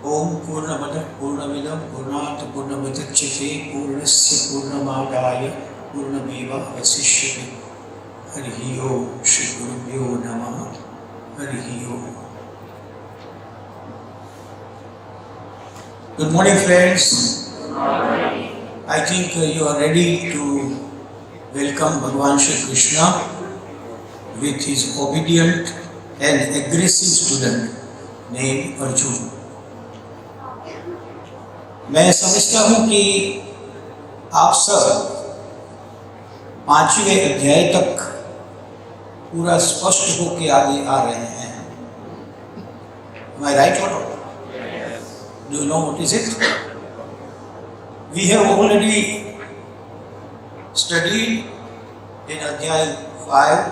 ओम पूर्णमदः पूर्णमिदं पूर्णात् पूर्णमुदच्यते पूर्णस्य पूर्णमादाय पूर्णमेवावशिष्यते। हरि ओम। श्री गुरुभ्यो नमः। हरि ओम। Good morning, friends. I think you are ready to welcome Bhagwan Shri Krishna with his obedient and aggressive student named Arjuna. मैं समझता हूं कि आप सब 5वें अध्याय तक पूरा स्पष्ट होके आगे आ रहे हैं। Am I right or not? Do you know what is it? We have already studied in Adhyay 5.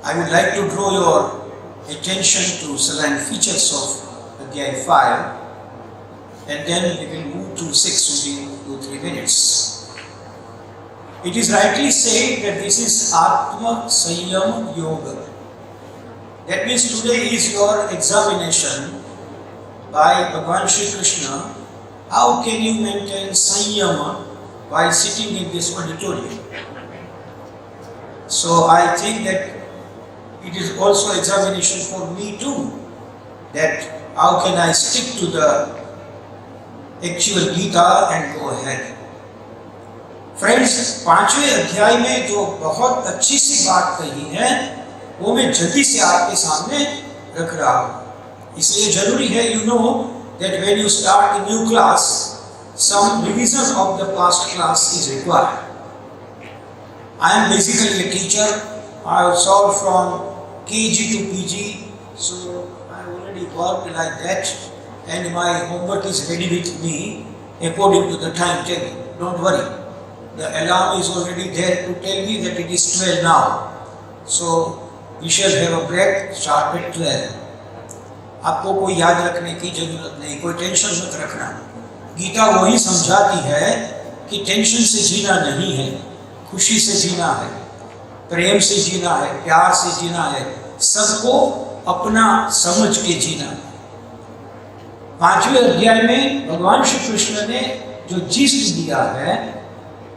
I would like to draw your attention to certain features of Adhyay 5, and then we will move to 6 within 2-3 minutes. It is rightly said that this is Atma Sanyam Yoga. That means today is your examination by Bhagwan Shri Krishna. How can you maintain Sanyama while sitting in this auditorium? So I think that it is also examination for me too. That how can I stick to the actual Gita and go ahead. Friends, 5वें अध्याय में जो बहुत अच्छी सी बात कही है वो मैं जल्दी से आपके सामने रख रहा हूँ। इसलिए जरूरी है, you know that when you start a new class, some revision of the past class is required. I am basically a teacher. I have taught from KG to PG, so I already worked like that. And my homework is ready with me according to the timetable. Don't worry. The alarm is already there to tell me that it is 12 now. So we shall have a break sharp at 12. आपको कोई याद रखने की जरूरत नहीं, कोई tension मत रखना। गीता वही समझाती है कि टेंशन से जीना नहीं है, खुशी से जीना है, प्रेम से जीना है, प्यार से जीना है, सबको अपना समझ के जीना है। 5वें अध्याय में भगवान श्री कृष्ण ने जो जिस्ट दिया है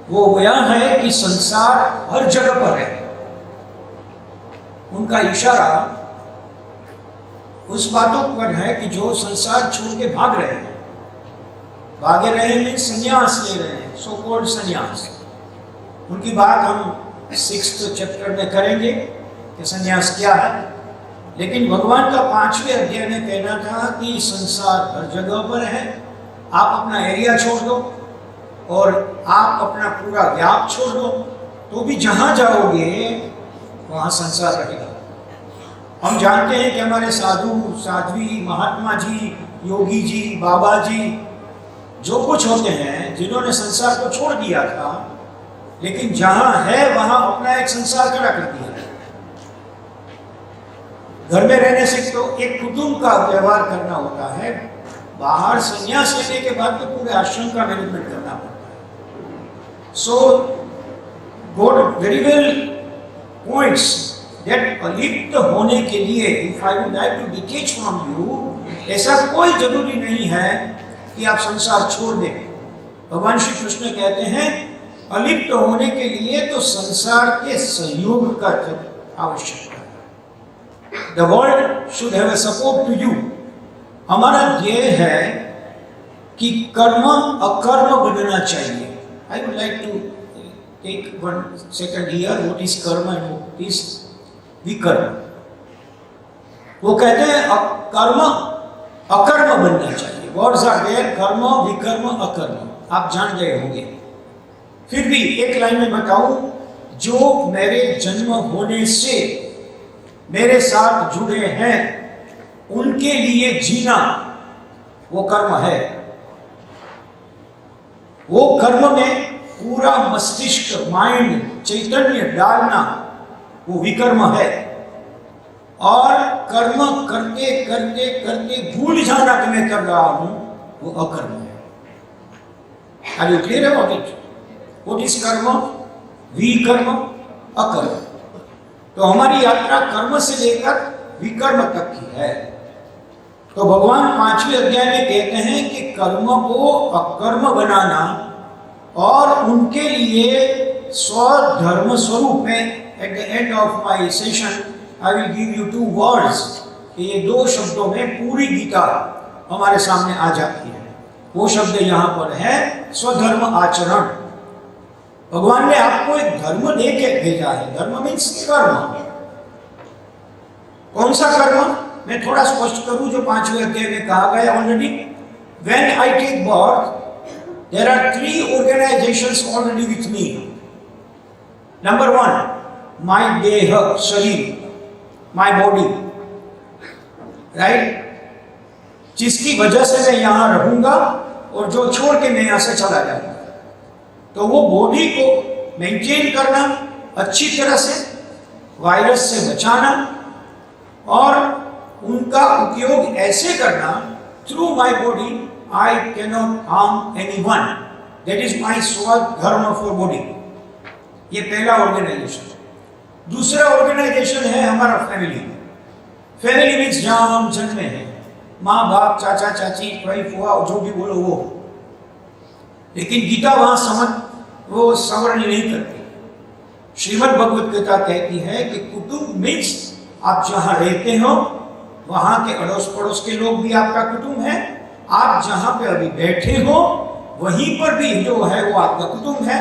वो यह है कि संसार हर जगह पर है। उनका इशारा उस बातों पर है कि जो संसार छोड़ के भाग रहे हैं, भागे रहे हैं, संन्यास ले रहे हैं, सो कॉल्ड संन्यास। उनकी बात हम 6th चैप्टर में करेंगे कि संन्यास क्या है। लेकिन भगवान का 5वें अध्याय में कहना था कि संसार हर जगह पर है। आप अपना एरिया छोड़ दो और आप अपना पूरा व्याप छोड़ दो तो भी जहां जाओगे वहां संसार रहेगा। हम जानते हैं कि हमारे साधु साध्वी, महात्मा जी, योगी जी, बाबा जी जो कुछ होते हैं, जिन्होंने संसार को छोड़ दिया था, लेकिन जहां है वहां अपना एक संसार खड़ा कर दिया। घर में रहने से तो एक कुटुंब का व्यवहार करना होता है, बाहर संन्यास लेने के बाद तो पूरे आश्रम का मैनेजमेंट करना पड़ता है। So God very well points that अलिप्त होने के लिए, if I would like to detach from you, ऐसा कोई जरूरी नहीं है कि आप संसार छोड़ दें। भगवान श्री कृष्ण कहते हैं अलिप्त होने के लिए तो संसार के सहयोग का आवश्यकता है। The world should have a support to you. हमारा ध्येय है कि कर्म अकर्म बनना चाहिए। I would like to take 1 second here. What is karma and what is विकर्म? वो कहते हैं कर्म अकर्म बनना चाहिए। Words are there, कर्म, विकर्म, अकर्म, आप जान गए होंगे। फिर भी एक लाइन में बताऊं, जो मेरे जन्म होने से मेरे साथ जुड़े हैं उनके लिए जीना वो कर्म है। वो कर्म में पूरा मस्तिष्क, माइंड, चैतन्य डालना वो विकर्म है। और कर्म करते करते करते भूल जाना कि मैं कर रहा हूं वो अकर्म है। Are you clear about it? What is कर्म? विकर्म, अकर्म। तो हमारी यात्रा कर्म से लेकर विकर्म तक की है। तो भगवान 5वें अध्याय में कहते हैं कि कर्म को अकर्म बनाना और उनके लिए स्वधर्म स्वरूप में, at the end of my session I will give you 2 words, ये 2 शब्दों में पूरी गीता हमारे सामने आ जाती है। वो शब्द यहाँ पर है स्वधर्म आचरण। भगवान ने आपको एक धर्म दे के भेजा है। धर्म मीन्स कर्म। कौन सा कर्म? मैं थोड़ा स्पष्ट करूं जो 5वें अध्याय में कहा गया already. When I take birth there are 3 organisations already with me. Number 1 my देह, शरीर, माय बॉडी, राइट, जिसकी वजह से मैं यहां रहूंगा और जो छोड़ के मैं यहां से चला जाऊंगा। तो वो बॉडी को मेंटेन करना, अच्छी तरह से वायरस से बचाना और उनका उपयोग ऐसे करना, through my body I can not harm anyone, that is my स्वधर्म फॉर बॉडी। ये पहला ऑर्गेनाइजेशन। दूसरा ऑर्गेनाइजेशन है हमारा फैमिली। फैमिली मीन्स जहां हम जन्मे हैं, माँ बाप, चाचा चाची, भाई फुआ, जो भी बोलो वो। लेकिन गीता वहां वो संवरण नहीं करती। श्रीमद् भगवत गीता कहती है कि कुटुंब मीन्स आप जहां रहते हो वहां के अड़ोस पड़ोस के लोग भी आपका कुटुंब है। आप जहां पे अभी बैठे हो वहीं पर भी जो है वो आपका कुटुंब है।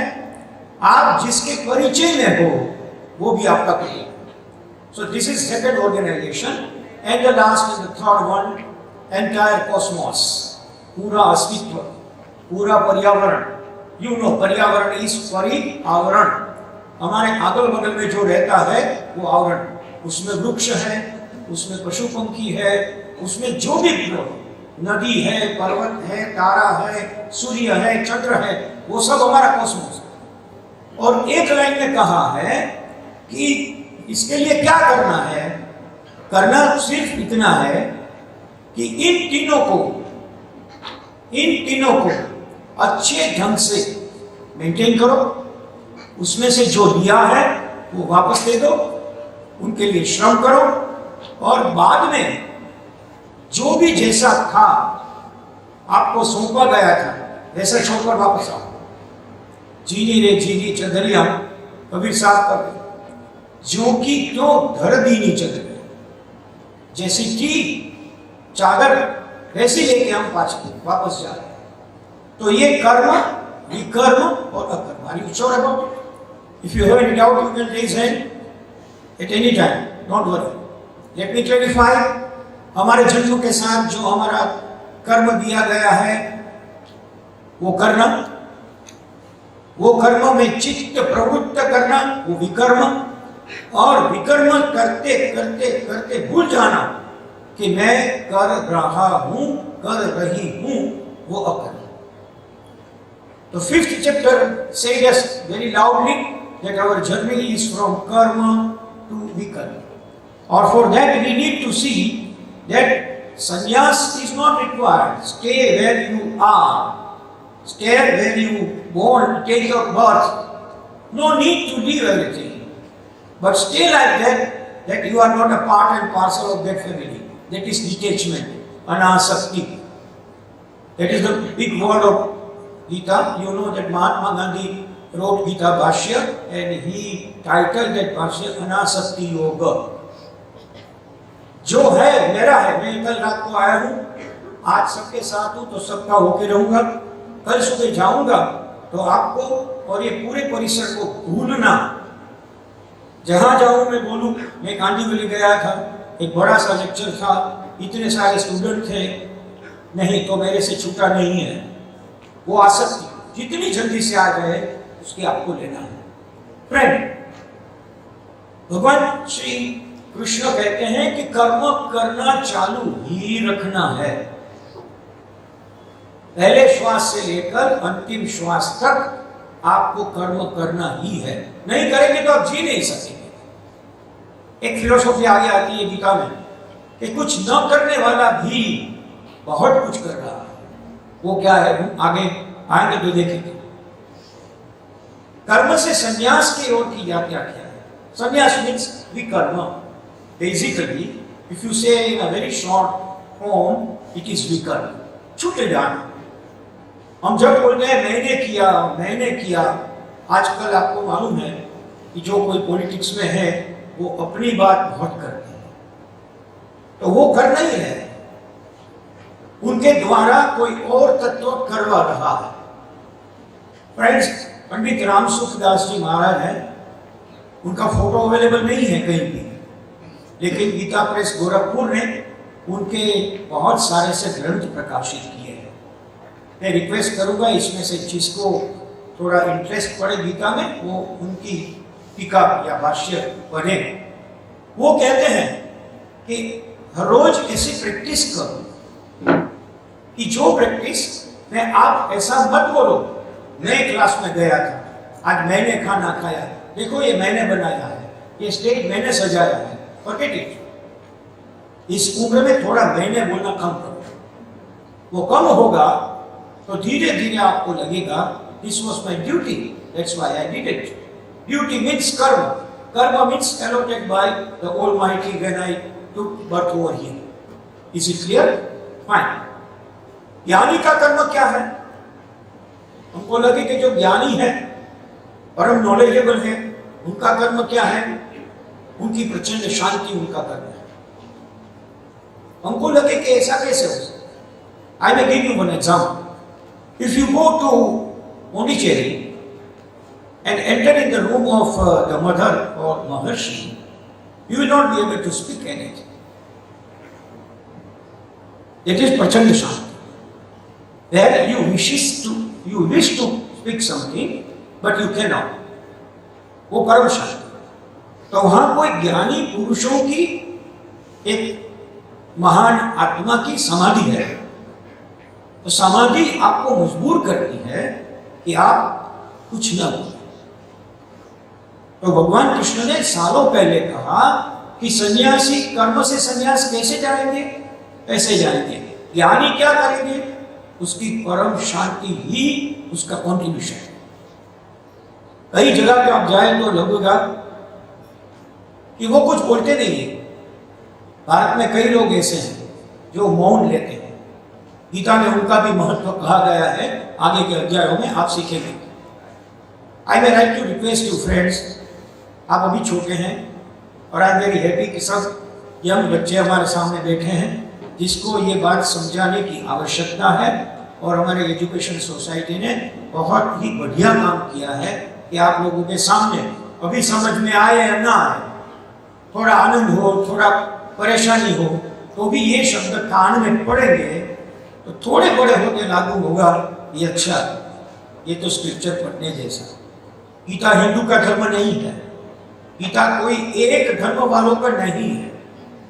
आप जिसके परिचय में हो वो भी आपका कुटुंब। So this is second organization, and the last and the third one, entire cosmos, पूरा अस्तित्व, पूरा पर्यावरण। You know, पर्यावरण is पर्यावरण। हमारे अगल बगल में जो रहता है वो आवरण, उसमें वृक्ष है, उसमें पशु पंखी है, उसमें जो भी नदी है, पर्वत है, तारा है, सूर्य है, चंद्र है, वो सब हमारा कॉस्मोस है। और एक लाइन में कहा है कि इसके लिए क्या करना है? करना सिर्फ इतना है कि इन तीनों को अच्छे ढंग से मेंटेन करो। उसमें से जो लिया है वो वापस दे दो, उनके लिए श्रम करो और बाद में जो भी जैसा था आपको सौंपा गया था वैसा छोड़कर वापस आओ। जीनी रे जीनी चदरिया कबीर साहब कर जो की तो धर दीनी चदर, जैसी थी चादर वैसी लेके हम वापस जा रहे हैं। तो ये कर्म, विकर्म और अकर्म। Are you sure about it? If you have any doubt you can raise hand at any time, don't worry. Let me clarify. हमारे जन्म के साथ जो हमारा कर्म दिया गया है वो करना, वो कर्म में चित्त प्रवृत्त करना वो विकर्म, और विकर्म करते करते करते भूल जाना कि मैं कर रहा हूं, कर रही हूं, वो अकर्म। तो 5th chapter says us very loudly that our journey is from karma to vikarma. Or for that we need to see that sannyas is not required. Stay where you are. Stay where you born, take your birth. No need to leave everything. But stay like that you are not a part and parcel of that family. That is detachment, anasakti. That is the big word of Gita. You know that Mahatma Gandhi wrote Gita Bhashya and he titled that Bhashya Anasakti Yoga. जो है मेरा है। मैं कल रात को आया हूँ, आज सबके साथ हूँ तो सबका होके रहूंगा। कल सुबह जाऊंगा तो आपको और ये पूरे परिसर को भूलना। जहां जाऊं मैं बोलूं मैं कांदीवली गया था, एक बड़ा सा लेक्चर था, इतने सारे स्टूडेंट थे, नहीं तो मेरे से छूटा नहीं है। वो आसक्ति जितनी जल्दी से आ जाए उसकी आपको लेना है। फ्रेंड, भगवान श्री कृष्ण कहते हैं कि कर्म करना चालू ही रखना है। पहले श्वास से लेकर अंतिम श्वास तक आपको कर्म करना ही है। नहीं करेंगे तो आप जी नहीं सकेंगे। एक फिलोसॉफी आगे आती है गीता में कि कुछ न करने वाला भी बहुत कुछ कर रहा है। वो क्या है? आगे आएंगे तो देखेंगे। कर्म से संन्यास की ओर की यात्रा क्या है? संन्यास मीन्स विकर्म। Basically, if you say in a very short form, it is weaker. छूटे जाना। हम जब बोलते हैं मैंने किया, आजकल आपको मालूम है कि जो कोई पॉलिटिक्स में है वो अपनी बात बहुत करते हैं, तो वो कर नहीं है, उनके द्वारा कोई और तत्व करवा रहा है। फ्रेंड्स, पंडित राम सुखदास जी महाराज हैं, उनका फोटो अवेलेबल नहीं है कहीं भी, लेकिन गीता प्रेस गोरखपुर ने उनके बहुत सारे से ग्रंथ प्रकाशित किए हैं। मैं रिक्वेस्ट करूंगा इसमें से जिसको थोड़ा इंटरेस्ट पड़े गीता में, वो उनकी टीका या भाष्य पढ़े। वो कहते हैं कि हर रोज ऐसी प्रैक्टिस करो कि जो प्रैक्टिस में आप ऐसा मत बोलो, मैं क्लास में गया था, आज मैंने खाना खाया, देखो ये मैंने बनाया है, ये स्टेज मैंने सजाया है, फॉरगेट इट। इस उम्र में थोड़ा मैंने बोलना कम करो। वो कम होगा तो धीरे धीरे आपको लगेगा this was my duty, that's why I did it. Duty means कर्म, कर्म means allotted by the Almighty when I took birth over here. Is it clear? Fine. ज्ञानी का कर्म क्या है? हमको लगे कि जो ज्ञानी है, परम नॉलेजेबल है, उनका कर्म क्या है? उनकी प्रचंड शांति उनका कर्म है। हमको लगे कि ऐसा कैसे हो सकता? I may give you one example. If you go to Pondicherry and enter in the room of the mother or Maharshi, you will not be able to speak anything. It is Prachanda Shanti. There you wish to speak something, but you cannot. वो परम शांति। तो वहां कोई ज्ञानी पुरुषों की एक महान आत्मा की समाधि है। तो समाधि आपको मजबूर करती है कि आप कुछ न बोलें। तो भगवान कृष्ण ने सालों पहले कहा कि सन्यासी कर्म से सन्यास कैसे जाएंगे? ऐसे जाएंगे। ज्ञानी क्या करेंगे? उसकी परम शांति ही उसका कॉन्ट्रीब्यूशन है। कई जगह पे आप जाए तो लगेगा कि वो कुछ बोलते नहीं है। भारत में कई लोग ऐसे हैं जो मौन लेते हैं। गीता में उनका भी महत्व कहा गया है, आगे के अध्यायों में आप सीखेंगे। I may like to request you friends, आप अभी छोटे हैं और आई एम वेरी हैप्पी कि सब यंग बच्चे हमारे सामने बैठे हैं जिसको ये बात समझाने की आवश्यकता है। और हमारे एजुकेशन सोसाइटी ने बहुत ही बढ़िया काम किया है कि आप लोगों के सामने अभी समझ में आए या ना आए, थोड़ा आनंद हो, थोड़ा परेशानी हो, तो भी ये शब्द कान में पड़ेंगे तो थोड़े बड़े होते लागू होगा। ये अच्छा, ये तो स्क्रिप्चर पढ़ने जैसा। गीता हिंदू का धर्म नहीं है, गीता कोई एक धर्म वालों का नहीं है,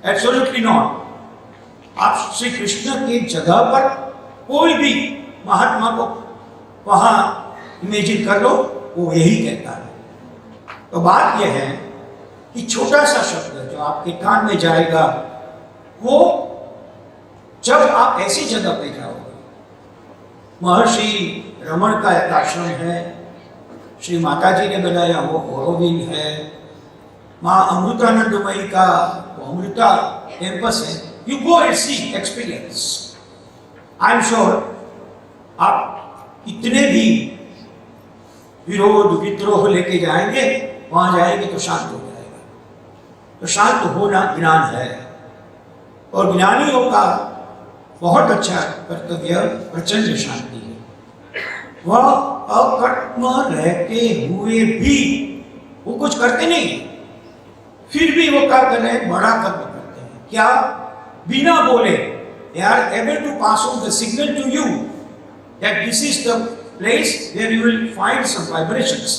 एब्सोल्युटली नॉट। आप श्री कृष्ण की जगह पर कोई भी महात्मा को वहां इमेजिन कर लो, वो यही कहता है। तो बात यह है कि छोटा सा शब्द जो आपके कान में जाएगा, वो जब आप ऐसी जगह पे जाओगे, महर्षि रमण का एक आश्रम है, श्री माता जी ने बनाया वो औरविंद है, माँ अमृतानंदमयी का वो अमृता कैंपस है। You go and see, experience. I am sure आप इतने भी विरोध विद्रोह लेके जाएंगे, वहां जाएंगे तो शांत हो जाएगा। तो शांत होना ज्ञान है, और ज्ञानियों का बहुत अच्छा कर्तव्य प्रचंड शांति है। वह अकर्म रहते हुए भी वो कुछ करते नहीं, फिर भी वो क्या कर रहे हैं? बड़ा कर्म करते हैं। क्या? बिना बोले they are able to pass on the signal to you that this is the place where you will find some vibrations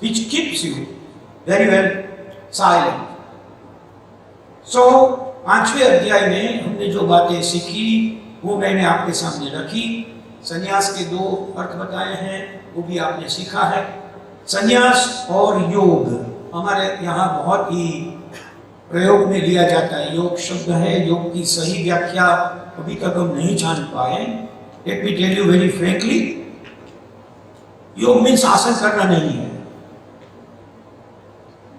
which keeps you very well silent. So पांचवें अध्याय में हमने जो बातें सीखी वो मैंने आपके सामने रखी। संन्यास के दो अर्थ बताए हैं, वो भी आपने सीखा है। संन्यास और योग हमारे यहाँ बहुत ही प्रयोग में लिया जाता है। योग शब्द है, योग की सही व्याख्या अभी तक हम नहीं जान पाए। Let me tell you very frankly, योग मीन्स आसन करना नहीं है।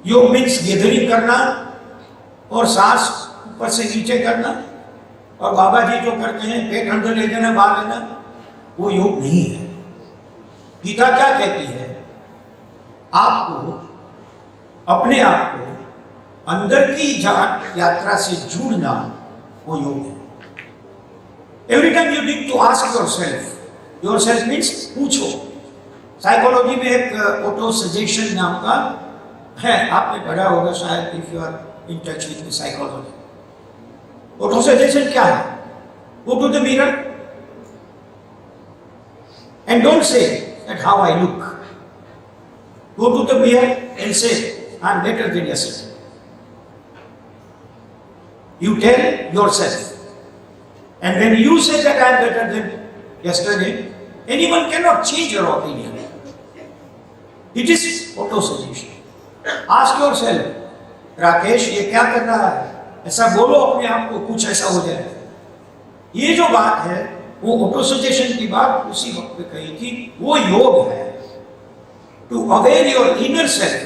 योग मीन्स गैदरिंग करना और सांस ऊपर से नीचे करना। और बाबा जी जो करते हैं पेट अंदर ले जाना बाहर लेना, वो योग नहीं है। गीता क्या कहती है? आपको अपने आप को अंदर की यात्रा से जुड़ना, वो योग है। Every time you need to ask yourself means पूछो। साइकोलॉजी में एक ऑटो सजेशन नाम का है, आपने पढ़ा होगा शायद, if you are in touch with psychology. Auto suggestion क्या है? Go to the mirror and don't say that how I look. Go to the mirror and say I am better than yesterday. You tell yourself, and when you say that I am better than yesterday, anyone cannot change your opinion. It is auto-suggestion. Ask yourself, Rakesh ये क्या कर रहा है? ऐसा बोलो अपने आप को, कुछ ऐसा हो जाए। ये जो बात है वो ऑटो-सजेशन की बात उसी वक्त पे कही थी, वो योग है। To aware your inner self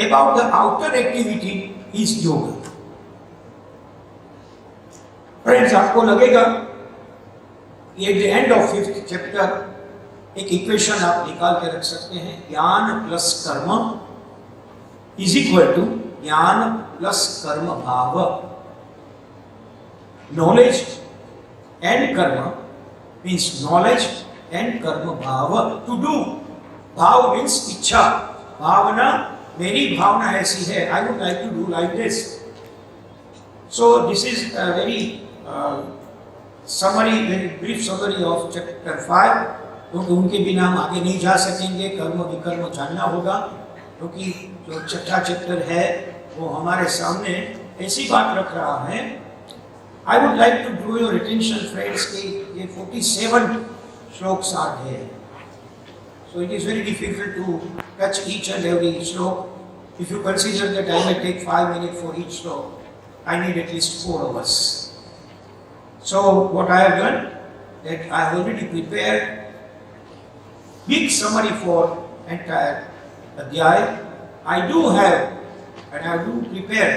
about the outer activity is yoga. Friends, आपको लगेगा कि at the end of 5th chapter एक इक्वेशन आप निकाल के रख सकते हैं, ज्ञान प्लस कर्म इज इक्वल टू ज्ञान प्लस कर्म भाव। नॉलेज एंड कर्म मीन्स नॉलेज एंड कर्म भाव। टू डू, भाव मीन्स इच्छा, भावना, मेरी भावना ऐसी है, I would like to do like this. So this is a very summary, very brief summary of chapter 5, क्योंकि उनके बिना हम आगे नहीं जा सकेंगे, कर्म विकर्म जानना होगा, क्योंकि जो छठा चैप्टर है वो हमारे सामने ऐसी बात रख रहा है। I would like to draw your attention friends कि ये 47 shlokas are there, so it is very difficult to touch each and every श्लोक. If you consider that I may take 5 minutes for each श्लोक, I need at least 4 hours. So what I have done, that I have already prepared big summary for entire adhyay. I do have, and I do prepare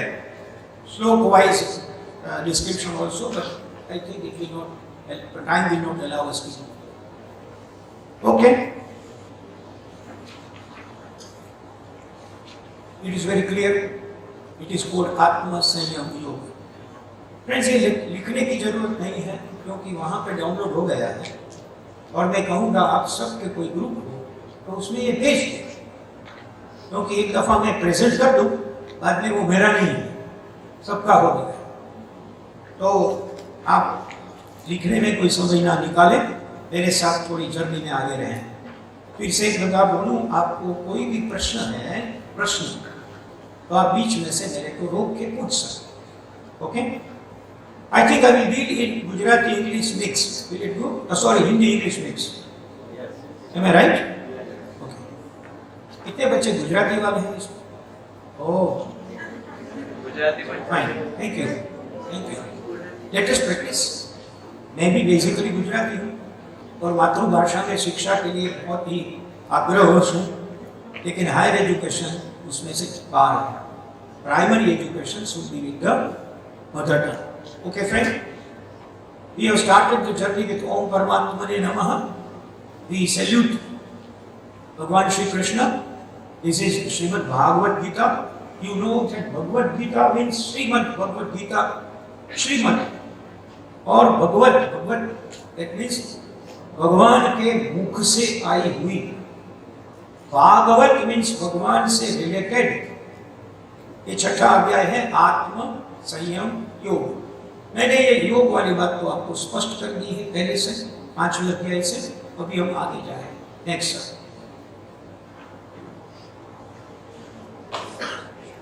slope wise description also, but I think it will not, time will not allow us to. Okay. It is very clear. It is called आत्म संयम योग। Friends, ये लिखने की जरूरत नहीं है, क्योंकि वहाँ पे डाउनलोड हो गया है, और मैं कहूँगा आप सबके कोई ग्रुप हो तो उसमें ये भेज दें, क्योंकि एक दफ़ा मैं प्रेजेंट कर दूँ, बाद में वो मेरा नहीं है, सबका हो गया। तो आप लिखने में कोई समय ना निकालें, मेरे साथ थोड़ी जर्नी में आगे रहें। फिर से एक बता बोलूँ, आपको कोई भी प्रश्न है, प्रश्न तो आप बीच में से मेरे को रोक के पूछ सकते। Okay, I think I will deal in Gujarati English mix. Will it go? Sorry, Hindi English mix. Am I right? Okay, कितने बच्चे गुजराती वाले हैं इसमें? Oh, Gujarati, fine, thank you, thank you. Let us practice. मैं भी बेसिकली गुजराती हूँ और मातृभाषा में शिक्षा के लिए बहुत ही आग्रहोश हूँ, लेकिन हायर एजुकेशन उसमें से बाहर है। Primary education should be with the mother tongue. Okay friend, we have started the journey with ओम परमात्मने नमः। वी सैल्यूट भगवान Shri Krishna. This is Shrimad Bhagwat Gita. You know that Bhagavat Gita means Shrimad Bhagavat Gita. Shrimad और भगवत, भगवत दैट मीन्स भगवान के मुख से आई हुई। भागवत मीन्स भगवान से रिलेटेड। ये छठा अध्याय है, आत्म संयम योग। मैंने ये योग वाली बात तो आपको स्पष्ट कर दी है पहले से, 5वें अध्याय से। अभी हम आगे जाए। Next,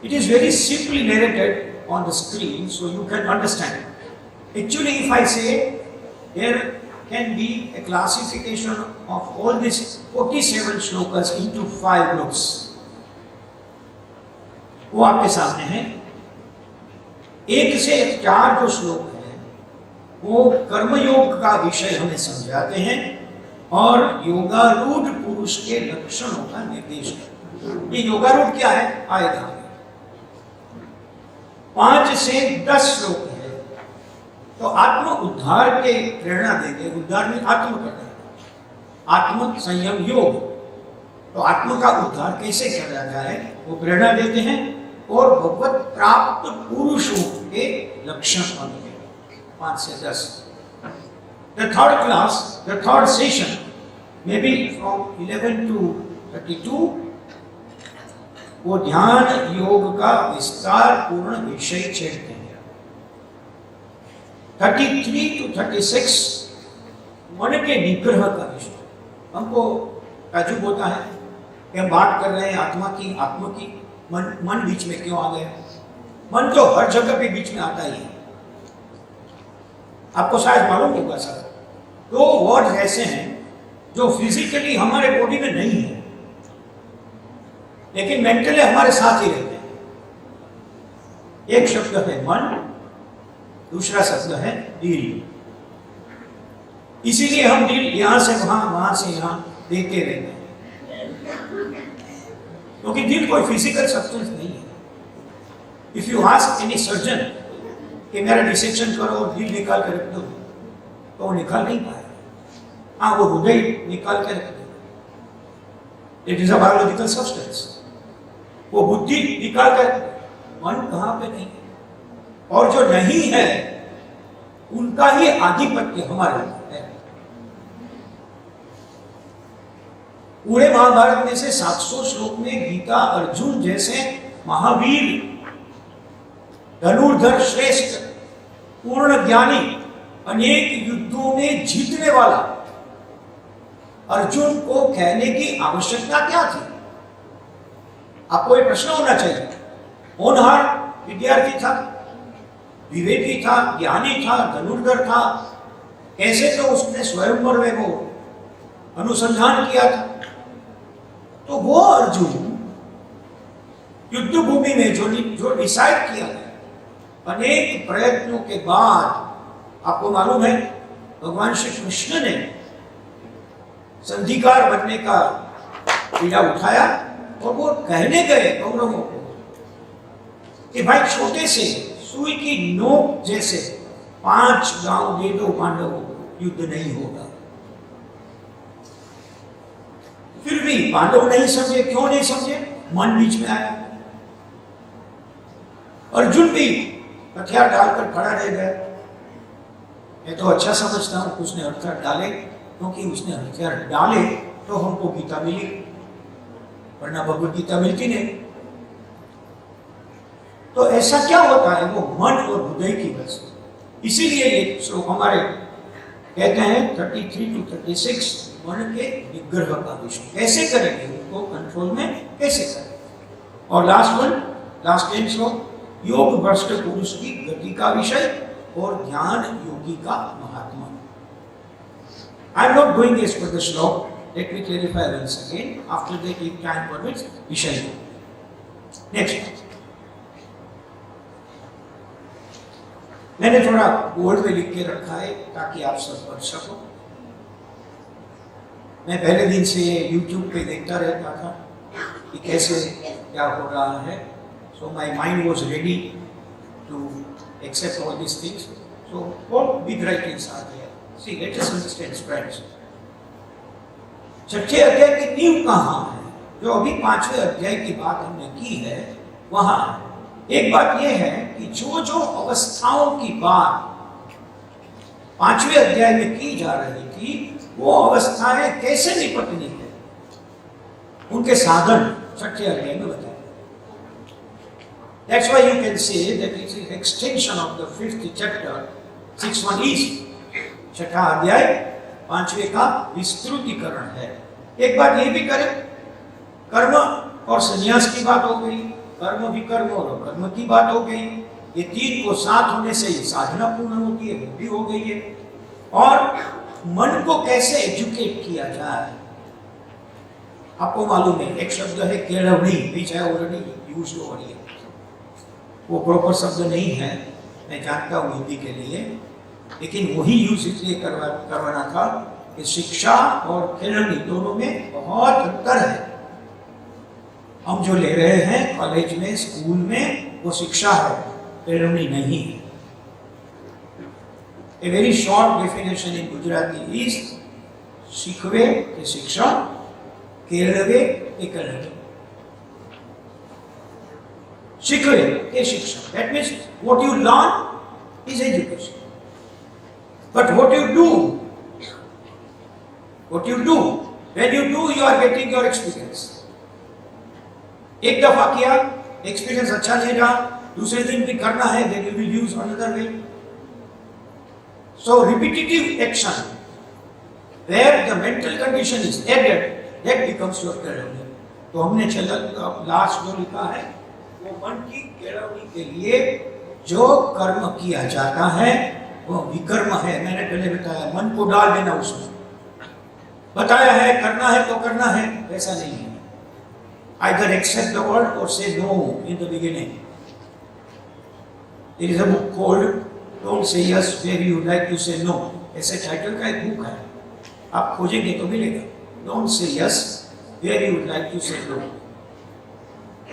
it is very simply narrated on the screen so you can understand. Actually if I से there can be a classification of all these 47 shlokas into 5 groups. वो आपके सामने है। 1 से 4 जो श्लोक हैं वो कर्मयोग का विषय हमें समझाते हैं और योगारूढ़ पुरुष के लक्षणों का निर्देश करते। ये योगारूढ़ क्या है आएगा। 5 से 10 श्लोक है तो आत्म उद्धार के प्रेरणा देंगे। उद्धार में आत्म करना, आत्म संयम योग। तो आत्म का उद्धार कैसे किया जाता है वो प्रेरणा देते हैं, और भगवत प्राप्त पुरुषों के लक्षण होंगे 5 से 10। The third class, the third session, maybe from 11 to 32, वो ध्यान योग का विस्तार पूर्ण विषय छेड़ते हैं। 33 to 36 मन के निग्रह का विषय। हमको ताज्जुब होता है कि हम बात कर रहे हैं आत्मा की, मन बीच में क्यों आ गया? मन तो हर जगह पे बीच में आता ही है। आपको शायद मालूम होगा सर, 2 वर्ड ऐसे हैं जो फिजिकली हमारे बॉडी में नहीं है लेकिन मेंटली हमारे साथ ही रहते हैं। एक शब्द है मन, दूसरा शब्द है दिल। इसीलिए हम दिल यहां से वहां से यहां देते रहते हैं, क्योंकि दिल कोई फिजिकल सब्सटेंस नहीं है। If you ask any surgeon कि मेरा डिसेक्शन करो और दिल निकाल कर रख दो, तो वो निकाल नहीं पाएगा। हाँ, वो हृदय निकाल के रख दो, it is a biological substance. वो बुद्धि निकाल कर, मन कहां पे नहीं है। और जो नहीं है उनका ही आधिपत्य हमारे ऊपर है। पूरे महाभारत में से 700 श्लोक में गीता अर्जुन जैसे महावीर, धनुर्धर श्रेष्ठ, पूर्ण ज्ञानी, अनेक युद्धों में जीतने वाला अर्जुन को कहने की आवश्यकता क्या थी? आपको एक प्रश्न होना चाहिए। होनहार विद्यार्थी था, विवेकी था, ज्ञानी था, धनुर्धर था, कैसे तो उसने स्वयंवर में वो अनुसंधान किया था। तो वो अर्जुन युद्ध भूमि में जो डिसाइड किया गया, अनेक प्रयत्नों के बाद, आपको मालूम है भगवान श्री कृष्ण ने संधिकार बनने का पीड़ा उठाया और वो कहने गए कौरवों को कि भाई छोटे से सुई की नोक जैसे 5 गांव दे दो पांडवों को, युद्ध नहीं होगा। फिर भी पांडव नहीं समझे। क्यों नहीं समझे? मन बीच में आया। अर्जुन भी हथियार डालकर खड़ा रह गया। मैं तो अच्छा समझता हूं कि उसने हथियार डाले, क्योंकि उसने हथियार डाले तो हमको गीता मिली, वरना भगवत गीता मिलती नहीं। तो ऐसा क्या होता है? वो मन और हृदय की वजह से। इसीलिए ये श्लोक हमारे कहते हैं 33 to 36 मन के निग्रह का विषय। कैसे करेंगे उनको कंट्रोल में, कैसे करें? और लास्ट 10 श्लोक योग भ्रष्ट पुरुष की गति का विषय और ध्यान योगी का महात्मा। I am not going as per the shloka, let me clarify once again, after that if time permits विषय। नेक्स्ट, मैंने थोड़ा बोर्ड में लिख के रखा है ताकि आप सब पढ़ सको। मैं पहले दिन से YouTube पे देखता रहता था कि कैसे क्या हो रहा है। So my mind was ready to accept all these things. So what big writings are there? See, let us understand, friends. छठे अध्याय की नींव कहाँ है? जो अभी 5वें अध्याय की बात हमने की है वहां है। एक बात यह है कि जो अवस्थाओं की बात 5वें अध्याय में की जा रही थी, वो अवस्थाएं कैसे निपटनी है, उनके साधन छठे अध्याय में बताए। That's why you can say that it is an extension of the 5th chapter, 6:1 is छठा अध्याय 5वें का विस्तृतीकरण है। एक बात ये भी करें, कर्म और संन्यास की बात हो गई, कर्म विकर्म और कर्म की बात हो गई। ये 3 को साथ होने से ये साधना पूर्ण होती है, वो भी हो गई है। और मन को कैसे एजुकेट किया जाए, आपको मालूम है एक शब्द है केळवणी, विच है ऑलरेडी यूज्ड ओवर हियर। वो प्रॉपर शब्द नहीं है, मैं जानता हूँ हिंदी के लिए, लेकिन वही यूज इसलिए करवाना था कि शिक्षा और केळवणी दोनों में बहुत अंतर है। हम जो ले रहे हैं कॉलेज में, स्कूल में, वो शिक्षा है, केळवणी नहीं है। A very short definition in Gujarati is શીખવે કે શિક્ષણ, કેળવે કે કળવે. શીખવે કે શિક્ષણ. That means what you learn is education. But what you do, when you do, you are getting your experience. एक दफा किया, एक्सपीरियंस अच्छा नहीं रहा, दूसरे दिन भी करना है, then you will use another way. So repetitive action, where the mental condition is added, that becomes your केळवणी. तो हमने लास्ट जो लिखा है वो मन की केळवणी के लिए जो कर्म किया जाता है वो विकर्म है. मैंने पहले बताया, मन को डाल देना उसमें. बताया है करना है तो करना है, ऐसा नहीं है. Either accept the word or say no in the beginning. There is a book called Don't Say Yes Where You Like to Say No. ऐसे टाइटल का एक बुक है, आप खोजेंगे तो मिलेगा. Don't say yes where you like to say no.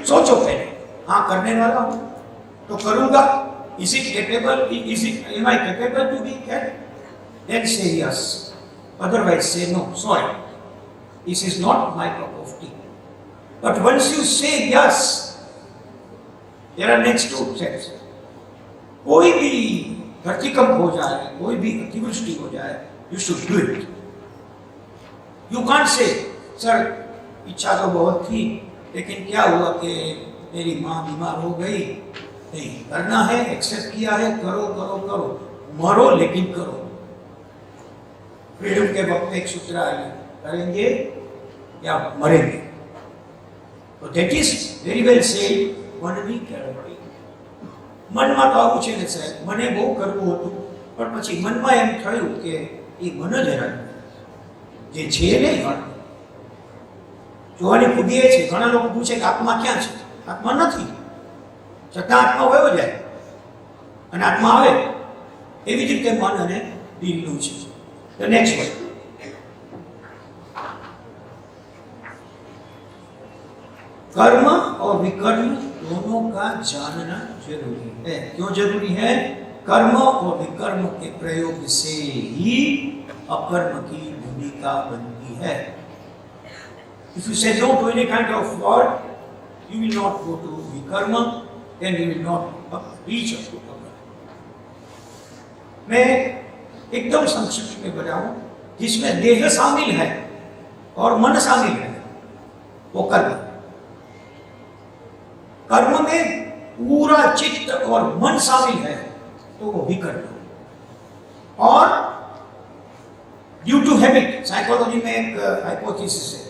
सोचो पहले, हाँ करने वाला हूँ तो करूँगा. Is it capable? Am I capable to be that? Then say yes. Otherwise say no. Sorry, this is not my cup of tea. But once you say yes, there are next two steps. कोई भी धरतीकंप हो जाए, कोई भी अतिवृष्टि हो जाए, you should do it. You can't say, sir इच्छा तो बहुत थी लेकिन क्या हुआ कि मेरी माँ बीमार हो गई. नहीं, करना है, एक्सेप्ट किया है, करो करो करो, मरो लेकिन करो. फ्रीडम के वक्त एक सूत्र आया, करेंगे या मरेंगे. तो that is very well said. મનની કેળવણી. મનમાં તો આવું છે ને સાહેબ, મને બહુ કરવું હતું પણ પછી મનમાં એમ થયું કે એ મન જ હેરાન જે છે ને જોવાની ખુદીએ છે. ઘણા લોકો પૂછે કે આત્મા ક્યાં છે? આત્મા નથી, છતાં આત્મા વયો જાય અને આત્મા આવે. એવી જ રીતે મન અને દિલનું છે. ધ નેક્સ્ટ વર્ડ, कर्म और विकर्म दोनों का जानना जरूरी है. क्यों जरूरी है? कर्म और विकर्म के प्रयोग से ही अकर्म की भूमिका बनती है. If you say no to any kind of word, you will not go to vikarma, then you will not reach up to karma. मैं एकदम संक्षिप्त में बताऊं, जिसमें देह शामिल है और मन शामिल है वो कर्म. कर्म में पूरा चित्त और मन शामिल है तो वो विकर्म. और ड्यू टू हैबिट, साइकोलॉजी में एक हाइपोथेसिस है,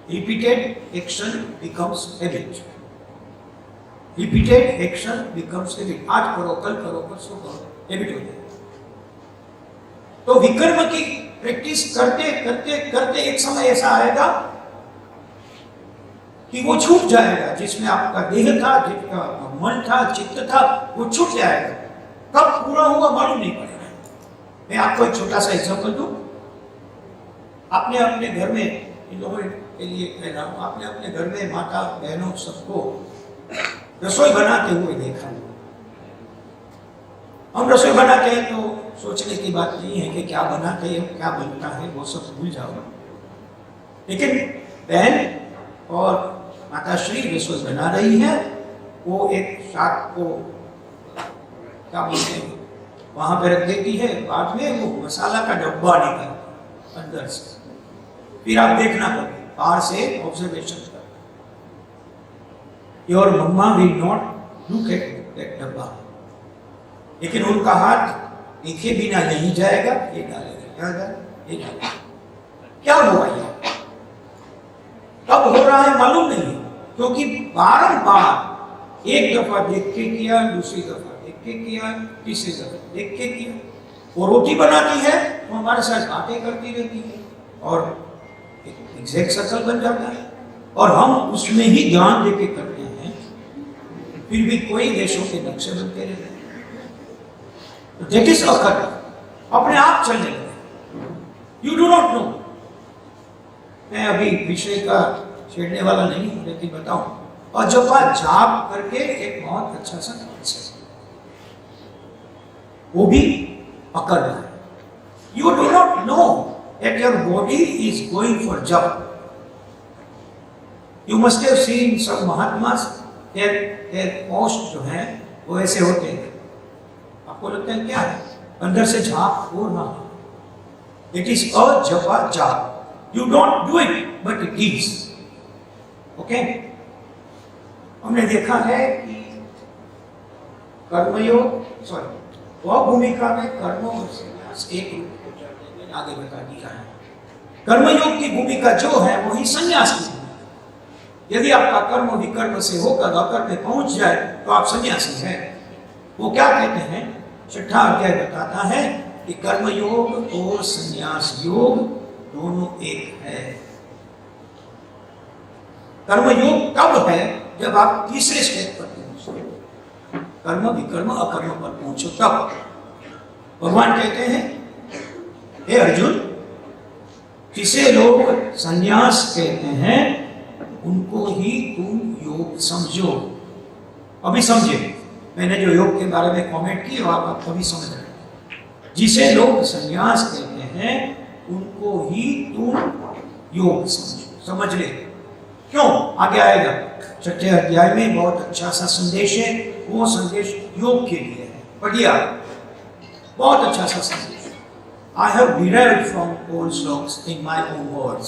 repeated action becomes habit. Repeated action becomes habit. आज करो, कल करो, परसों करो, हैबिट हो जाए. तो विकर्म की प्रैक्टिस करते करते करते एक समय ऐसा आएगा कि वो छूट जाएगा. जिसमें आपका देह था, जिसका मन था, चित्त था, वो छूट जाएगा. कब पूरा हुआ मालूम नहीं पड़ेगा. मैं आपको एक छोटा सा एग्जांपल दूं. आपने अपने घर में, इन लोगों के लिए कह रहा हूं, आपने अपने घर में माता बहनों सबको रसोई बनाते हुए देखा. हम रसोई बनाते हैं तो सोचने की बात नहीं है कि क्या बनाते हैं, क्या बनता है, वो सब भूल जाओ. लेकिन बहन और माताश्री रसोई बना रही है, वो एक शाक को क्या बोलते हैं वहां पर रख देती है. बाद में वो मसाला का डब्बा निकालता अंदर से. फिर आप देखना पड़ेगा, बाहर से ऑब्जर्वेशन कर. Your mamma will not look at that डब्बा. लेकिन उनका हाथ देखे बिना नहीं जाएगा, ये डालेगा, ये डालेगा. क्या हुआ ये? कब हो रहा है मालूम नहीं है, क्योंकि बारंबार एक दफा देख के किया, दूसरी दफा देख के किया, तीसरी दफा देख के किया. वो रोटी बनाती है तो हमारे साथ बातें करती रहती है और एक एग्जैक्ट सर्कल बन जाता है और हम उसमें ही ध्यान देके करते हैं. फिर भी कोई देशों के नक्शे बनते रहते हैं. दैट इज अकर्म. अपने आप चलने लगे. You do not know. मैं अभी विषय का छेड़ने वाला नहीं हूं, लेकिन बताऊं. और जपा जाप करके एक बहुत अच्छा सा कॉन्सेप्ट, वो भी पकड़ना है। You do not know that your body is going for jump. You must have seen some Mahatmas, their post जो है वो ऐसे होते हैं। आपको लगता है क्या है? अंदर से झाप हो ना। It is a japa jap. You don't do it, but it is. Okay? हमने देखा है कि कर्मयोग, वह भूमिका में कर्म और संन्यास एक रूप को चढ़ने में आगे बता दिया है। कर्मयोग की भूमिका जो है वही संन्यास की है। यदि आपका कर्म विकर्म से होकर अकर्म में पहुंच जाए तो आप संन्यासी हैं। वो क्या कहते हैं? 6वां अध्याय बताता है कि कर्मयोग और संन्यास योग दोनों एक है। कर्मयोग तब है जब आप तीसरे स्टेप पर पहुंचो, कर्म विकर्म अकर्म पर पहुंचो तब। भगवान कहते हैं, हे अर्जुन, जिसे लोग संन्यास कहते हैं उनको ही तुम योग समझो। अभी समझे, मैंने जो योग के बारे में कमेंट की आप कभी समझ रहे। जिसे लोग संन्यास कहते हैं उनको ही तुम योग समझो। समझ ले क्यों? आगे आएगा 6ठे अध्याय में बहुत अच्छा सा संदेश है। वो संदेश योग के लिए है। बढ़िया, बहुत अच्छा सा संदेश। I have derived from old shlokas in my own words.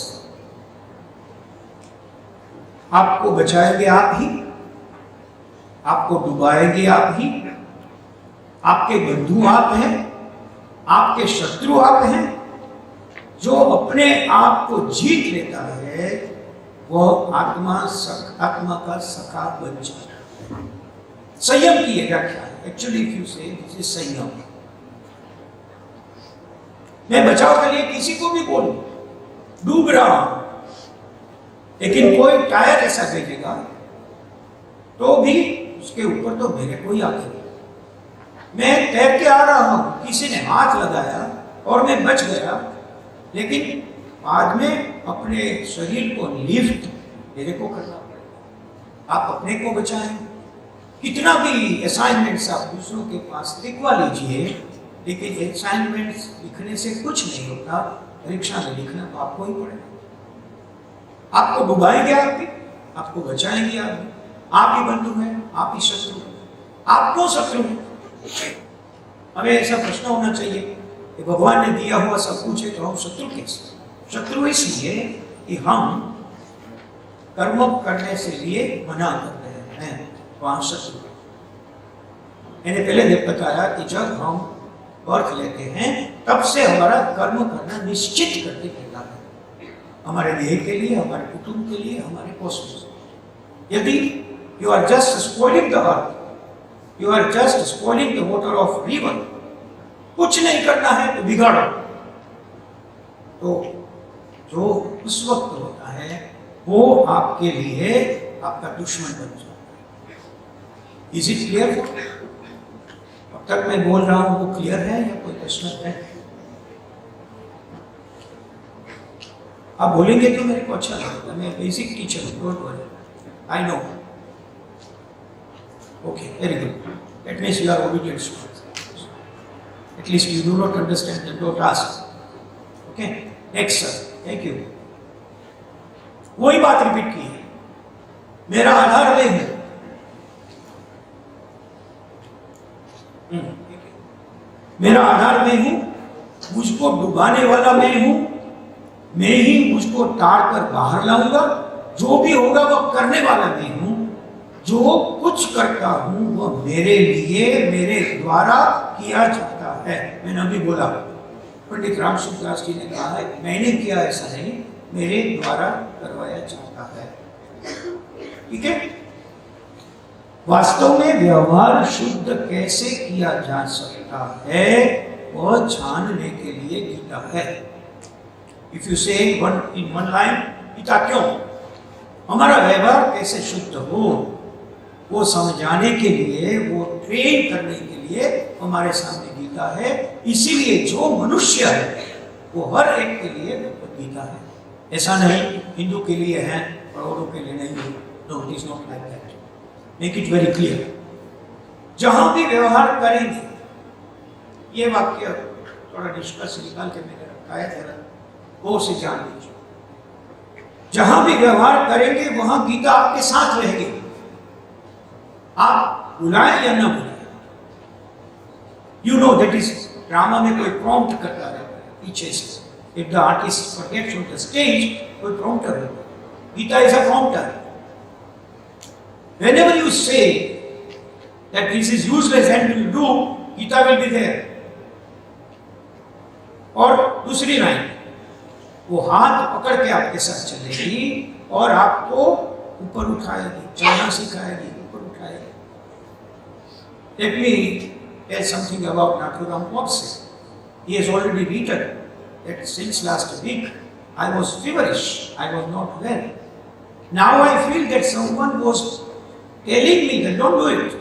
आपको बचाएंगे आप ही, आपको डुबाएंगे आप ही, आपके बंधु आप हैं, आपके शत्रु आप हैं। जो अपने आप को जीत लेता है वह आत्मा का सखा बन जाता है। संयम की यह व्याख्या है। एक्चुअली इफ यू से दिस इज संयम। मैं बचाव के लिए किसी को भी बोलूं, डूब रहा हूं, लेकिन कोई टायर ऐसा भेजेगा तो भी उसके ऊपर तो मेरे को ही आगे। मैं तैर के आ रहा हूं, किसी ने हाथ लगाया और मैं बच गया, लेकिन बाद में अपने शरीर को लिफ्ट मेरे को करना पड़ेगा। आप अपने को बचाएं। कितना भी असाइनमेंट्स आप दूसरों के पास लिखवा लीजिए, लेकिन असाइनमेंट्स लिखने से कुछ नहीं होता। परीक्षा में लिखना तो आपको ही पड़ेगा। आपको डुबाएंगे आप भी, आपको बचाएंगे आप भी। आप ही बंधु हैं, आप ही शत्रु हैं। आप क्यों शत्रु हैं? हमें ऐसा प्रश्न होना चाहिए कि भगवान ने दिया हुआ सब कुछ है तो हम शत्रु कैसे? शत्रु इसलिए कि हम कर्म करने से लिए मना कर रहे हैं, वहां शत्रु। मैंने पहले बताया कि जब हम बर्थ लेते हैं तब से हमारा कर्म करना निश्चित करके देता है, हमारे देह के लिए, हमारे कुटुंब के लिए, हमारे पोषण। यदि you are just spoiling the earth, you are just spoiling the water of river, कुछ नहीं करना है तो बिगाड़ो, तो जो उस वक्त होता है वो आपके लिए आपका दुश्मन बन जाता है। Is it clear? अब तक मैं बोल रहा हूं वो क्लियर है या कोई प्रश्न है? आप बोलेंगे तो मेरे को अच्छा लगेगा। मैं बेसिक टीचर हूं, don't worry, I know. Okay, very good. That means you are obedient student. At least you do not understand, then don't ask. Okay? Next, sir. Thank you. वही बात रिपीट की है। मेरा आधार मैं हूं। मेरा आधार मैं हूं, मुझको डुबाने वाला मैं हूं, मैं ही मुझको ताड़ कर बाहर लाऊंगा। जो भी होगा वह करने वाला मैं हूं। जो कुछ करता हूं वह मेरे लिए, मेरे द्वारा किया जाता है। मैंने अभी बोला, पंडित राम सुखदास जी ने कहा है, मैंने किया ऐसा नहीं, मेरे द्वारा करवाया जाता है। ठीक है? वास्तव में व्यवहार शुद्ध कैसे किया जा सकता है वह जानने के लिए गीता है। इफ यू से इन वन लाइन, गीता क्यों? हमारा व्यवहार कैसे शुद्ध हो वो समझाने के लिए, वो ट्रेन करने के लिए हमारे सामने गीता है। इसीलिए जो मनुष्य है वो हर एक के लिए भगवद गीता है। ऐसा नहीं हिंदू के लिए है और औरों के लिए नहीं है। No, it is not like that. Make it very clear. जहां भी व्यवहार करेंगे, ये वाक्य थोड़ा निष्कर्ष निकाल के मैंने रखा है, जरा गौर से जान लीजिए। जहां भी व्यवहार करेंगे वहां गीता आपके साथ रहेगी, आप बुलाएं या ना बुलाएं। You know that is, drama में कोई प्रॉम्प्ट करता रहता है पीछे से, if the artist forgets on the stage, कोई प्रॉम्प्टर है। Gita is a prompter. Whenever you say that this is useless and will do, Gita will be there. और दूसरी लाइन, वो हाथ पकड़ के आपके साथ चलेगी और आपको ऊपर उठाएगी, चलना सिखाएगी, ऊपर उठाएगी। Let me tell something about Nathuram Godse. He has already written that since last week I was feverish, I was not well. Now I feel that someone was telling me that don't do it.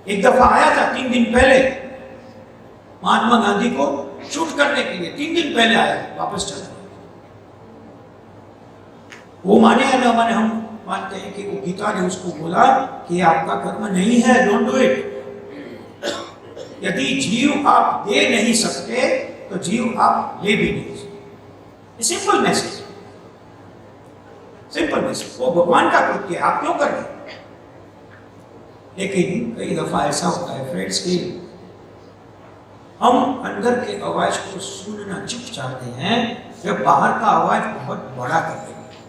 एक दफा आया था 3 दिन पहले महात्मा गांधी को shoot करने के लिए, 3 दिन पहले आया, वापस चला गया। वो माने या ना माने, हम मानते हैं कि वो गीता ने उसको बोला कि आपका कर्म नहीं है, डोंट डू इट। यदि जीव आप दे नहीं सकते तो जीव आप ले भी नहीं सकते। Simple message, simple message. वो भगवान का कृत्य है, आप क्यों कर रहे हैं? लेकिन कई दफा ऐसा होता है फ्रेंड्स कि हम अंदर के आवाज को सुनना चुप जाते हैं जब बाहर का आवाज बहुत बड़ा कर देते हैं।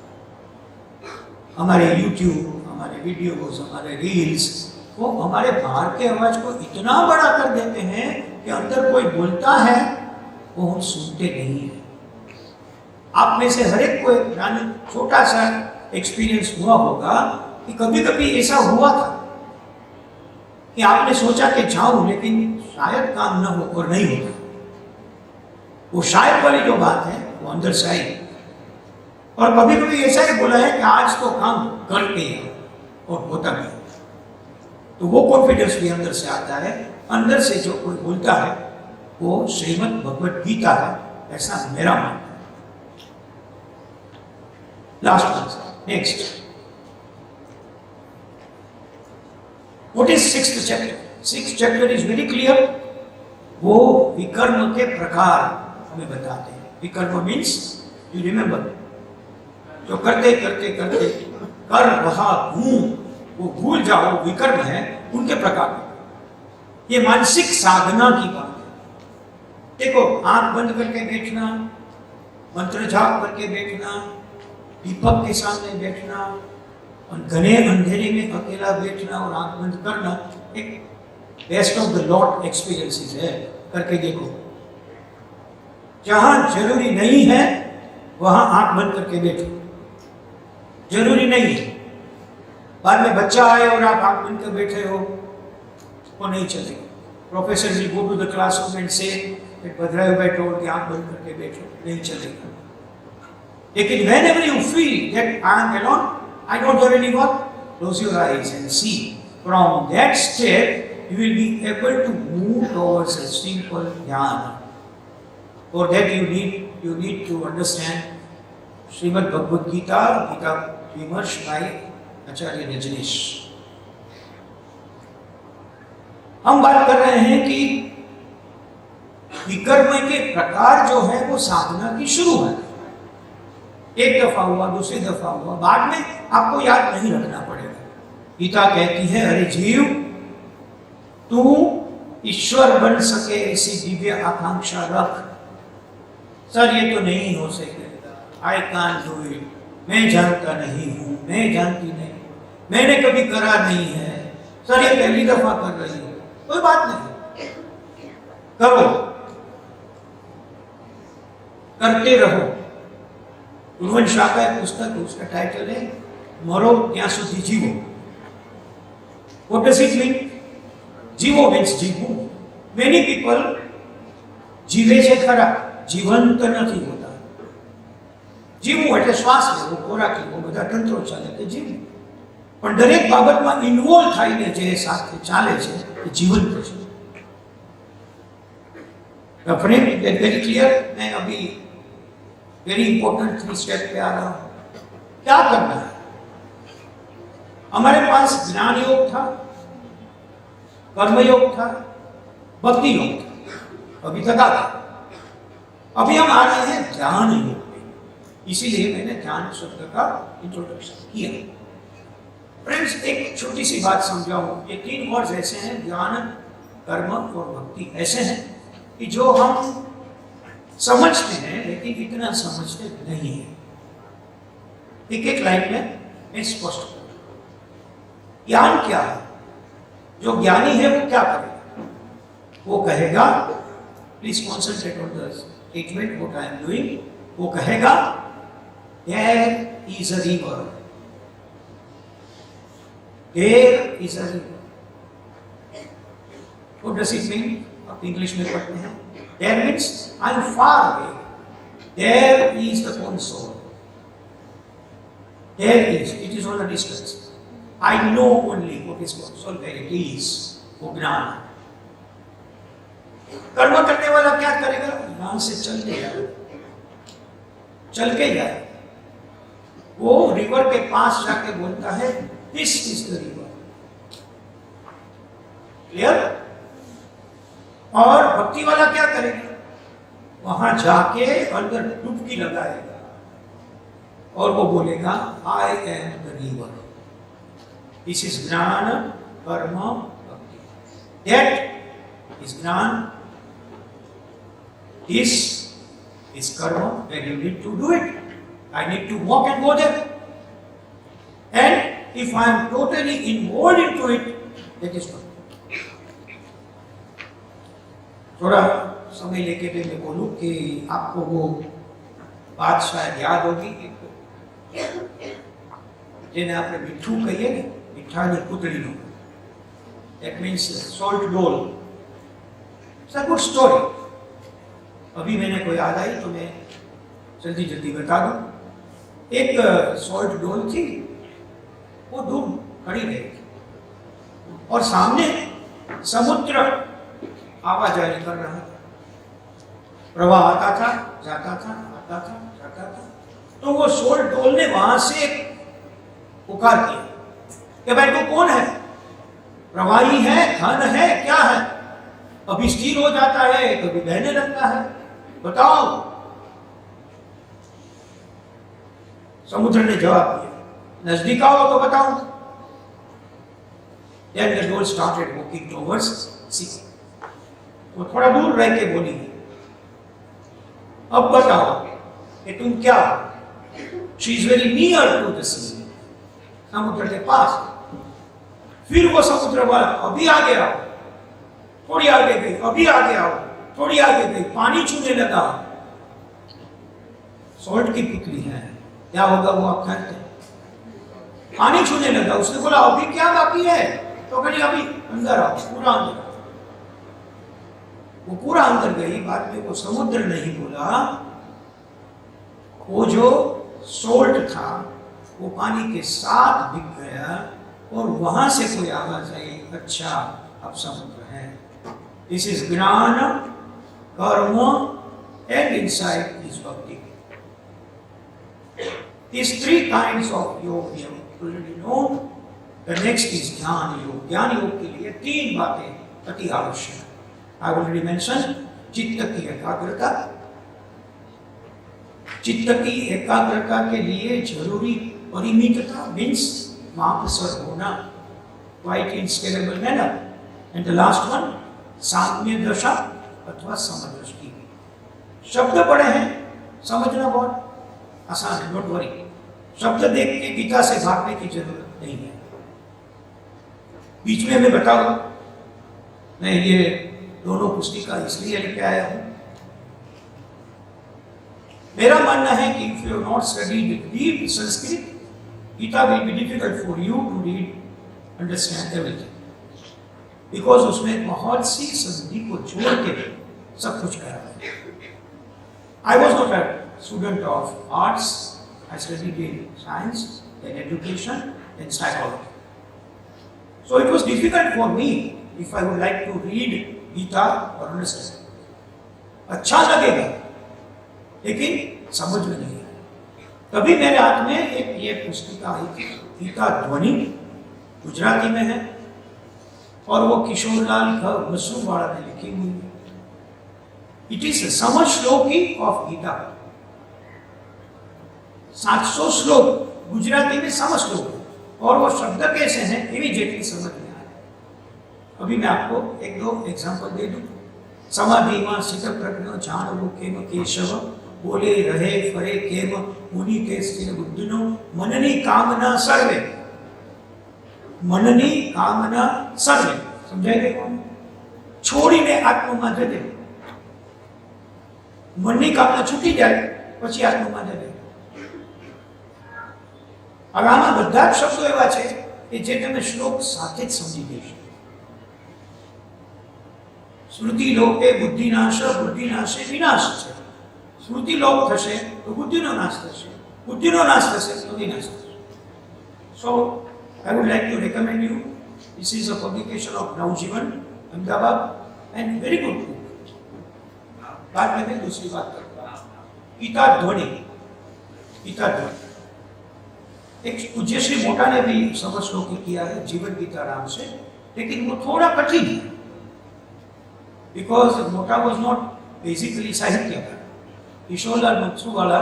हमारे YouTube, हमारे वीडियोस, हमारे रील्स, वो हमारे बाहर के आवाज को इतना बड़ा कर देते हैं कि अंदर कोई बोलता है वो हम सुनते नहीं है। आप में से हर एक को एक छोटा सा एक्सपीरियंस हुआ होगा कि कभी कभी ऐसा हुआ था कि आपने सोचा कि जाऊं, लेकिन शायद काम न हो और नहीं होता। वो शायद वाली जो बात है वो अंदर से आई। और कभी कभी ऐसा ही बोला है कि आज तो काम करते हैं और होता भी है। तो वो कॉन्फिडेंस भी अंदर से आता है। अंदर से जो कोई बोलता है वो श्रीमद् भगवद गीता है, ऐसा मेरा मानना है। Last answer. Next. What is 6th chapter? 6th chapter is very clear. वो विकर्म के प्रकार हमें बताते हैं। विकर्म means, you remember, जो करते करते करते कर रहा हूं वो भूल जाओ, विकर्म है, उनके प्रकार। ये मानसिक साधना की बात है। देखो, आंख बंद करके बैठना, मंत्र जाप करके बैठना, दीपक के सामने बैठना और घने अंधेरे में अकेला बैठना और आंख बंद करना एक best of the lot experiences है। करके देखो, जहां जरूरी नहीं है वहां आंख बंद करके बैठो। जरूरी नहीं है, बाद में बच्चा आए और आप आंख बंद कर बैठे हो, वो नहीं चलेगा। Professor will go to the classroom and say बदराई बैठो कि आंख बंद करके बैठो, नहीं चलेगा। लेकिन whenever you feel that I am alone, I don't have anyone, close your eyes and see. From that step, you will be able to move towards a simple dhyana. For that you need to understand Srimad Bhagavad Gita, Gita Vimarsh by Acharya Rajneesh. हम बात कर रहे हैं कि विकर्म के प्रकार जो है वो साधना की शुरू है। एक दफा हुआ, दूसरी दफा हुआ, बाद में आपको याद नहीं रखना पड़ेगा। गीता कहती है, अरे जीव, तू ईश्वर बन सके ऐसी दिव्य आकांक्षा रख। सर ये तो नहीं हो सकेगा, आई कांट डू इट, मैं जानता नहीं हूं, मैं जानती नहीं, मैंने कभी करा नहीं है, सर ये पहली दफा कर रही है। कोई बात नहीं, करो, करते रहो। उर्वन शाह का एक पुस्तक, उसका टाइटल है मरो ત્યાં સુધી જીવો। What does it mean? જીવો means જીવવું। Many people જીવે છે ખરા, જીવંત નથી હોતા। જીવવું એટલે શ્વાસ લેવો, ખોરાક લેવો, બધા તંત્રો ચાલે તે જીવવું। પણ દરેક બાબતમાં ઇન્વોલ્વ થઈને જે સાથે ચાલે છે એ જીવંત છે। Friend very clear. मैं अभी वेरी इंपॉर्टेंट 3 स्टेप पे आ रहा हूं। क्या करना है? हमारे पास ज्ञान योग था, कर्म योग था, भक्ति योग था। अभी तक आ गए। अभी हम आ रहे हैं ज्ञान योग पे, इसीलिए मैंने ज्ञान शब्द का इंट्रोडक्शन किया। फ्रेंड्स, एक छोटी सी बात समझाऊं। ये 3 वर्ड्स ऐसे हैं, ज्ञान, कर्म और भक्ति, ऐसे हैं कि जो हम समझते हैं लेकिन इतना समझते नहीं है। एक एक लाइन में मैं स्पष्ट करूं। ज्ञान क्या है? जो ज्ञानी है वो क्या करेगा? वो कहेगा, please concentrate on the statement what I am doing. वो कहेगा there is a river, there is a river. What does it mean? आप इंग्लिश में पढ़ते हैं। There means I am far away, there is the console, there is, it is on a distance. I know only what is console, where it is, वो ज्ञान है। कर्म करने वाला क्या करेगा? यहां से चल के जाए, चल के जाए। वो रिवर के पास जाके बोलता है this is the river. Clear? और भक्ति वाला क्या करेगा? वहां जाके अंदर डुबकी लगाएगा और वो बोलेगा I am the river. This is ज्ञान, कर्म, भक्ति। दैट इज ज्ञान, दिस इज कर्म, when you need to do it. I need to walk and go there, and if I am totally involve into it, that is कर्म। थोड़ा समय लेके भी मैं बोलूं कि आपको वो बात शायद याद होगी, જેને આપણે મીઠું કહીએ ને, મીઠાની કૂતરીનું, that means salt dole. It's a good story. अभी मैंने कोई याद आई तो मैं जल्दी जल्दी बता दूं। एक सॉल्ट डोल थी, वो दूर खड़ी रही और सामने समुद्र आवाजाही कर रहा था। प्रवाह आता था, जाता था, आता था, जाता था। तो वो सॉल्ट डोल ने वहां से पुकार किया कि भाई तू कौन है? प्रवाही है, घन है, क्या है? कभी स्थिर हो जाता है, कभी बहने लगता है, बताओ। समुद्र ने जवाब दिया, नजदीक आओ तो बताओ। Then the doll started walking towards sea. वो थोड़ा दूर रह के बोली, अब बताओ कि तुम क्या हो? She is very near to the sea. समुद्र के पास। फिर वो समुद्र वाला, अभी आगे आओ, थोड़ी आगे गई, अभी आगे आओ, थोड़ी आगे गई, पानी छूने लगा। सॉल्ट की पुतली है, क्या होगा वो आप जानते हैं? पानी छूने लगा। उसने बोला अभी क्या बाकी है? तो कहनी अभी अंदर आओ, पूरा अंदर आओ। वो पूरा अंदर गई। बाद में वो समुद्र नहीं बोला, वो जो सोल्ट था वो पानी के साथ दिख गया और वहां से कोई आवाज आई, अच्छा अब समुद्र है। दिस इज ज्ञान, कर्म एंड इनसाइट इज भक्ति। These 3 kinds of yoga we have already known. The next is ज्ञान योग। ज्ञान योग के लिए 3 बातें अति आवश्यक है। I already mentioned चित्त की एकाग्रता। चित्त की एकाग्रता के लिए जरूरी परिमितता मीन्स मापसर होना, quite in scalable manner. And the last one साम्य दशा अथवा समदृष्टि। शब्द बड़े हैं, समझना बहुत आसान है, डोंट वरी। शब्द देख के गीता से भागने की जरूरत नहीं है। बीच में मैं बताऊं, मैं ये दोनों पुस्तिका इसलिए लेके आया हूं, मेरा मानना है कि if you not studied deep Sanskrit, Gita will be difficult for you to read, understand everything, because उसमें बहुत सी संधि को जोड़ के सब कुछ करा है। I was not a student of arts, I studied in science, then education, then psychology. So it was difficult for me if I would like to read Gita or understand. अच्छा लगेगा, लेकिन समझ में नहीं आया। तभी मेरे हाथ में एक ये पुस्तिका आई थी, गीता ध्वनि, गुजराती में है और वो किशोरलाल मसरूवाड़ा ने लिखी हुई है। इट इज समश्लोकी ऑफ गीता। 700 श्लोक गुजराती में समश्लोक, और वो शब्द कैसे हैं इमीडिएटली समझ में आ रहा। अभी मैं आपको एक दो एग्जांपल दे दूं। समाधि में स्थित प्रज्ञ जाणवो केम केशव, बोले रहे फरे केम मुनि के स्थिर बुद्धिनो, मननी कामना सर्वे। मननी कामना सर्वे समझाई कौन? छोड़ीने आत्मा जते। मननी कामना छूटी जाए પછી આત્મા જતે। હવે આમાં બધા જ શબ્દો એવા છે કે જે તમે શ્લોક સાથે જ સમજી લેશો। સ્મૃતિ લોપે બુદ્ધિનાશ, બુદ્ધિનાશે વિનાશ છે। સ્મૃતિ લોપ થશે તો બુદ્ધિનો નાશ થશે, બુદ્ધિનો નાશ થશે તો વિનાશ થશે। સો I would like to recommend you, this is a publication of Navjivan, Ahmedabad, and very good book। बाद में मैं दूसरी बात करूंगा। गीता ध्वनि, गीता ध्वनि एक पूज्य श्री मोटा ने भी समश्लोकी किया है जीवन गीता राम से, लेकिन वो थोड़ा कठिन है, बिकॉज मोटा वॉज नॉट बेसिकली साहित्यकार। किशोरलाल मंसूवाला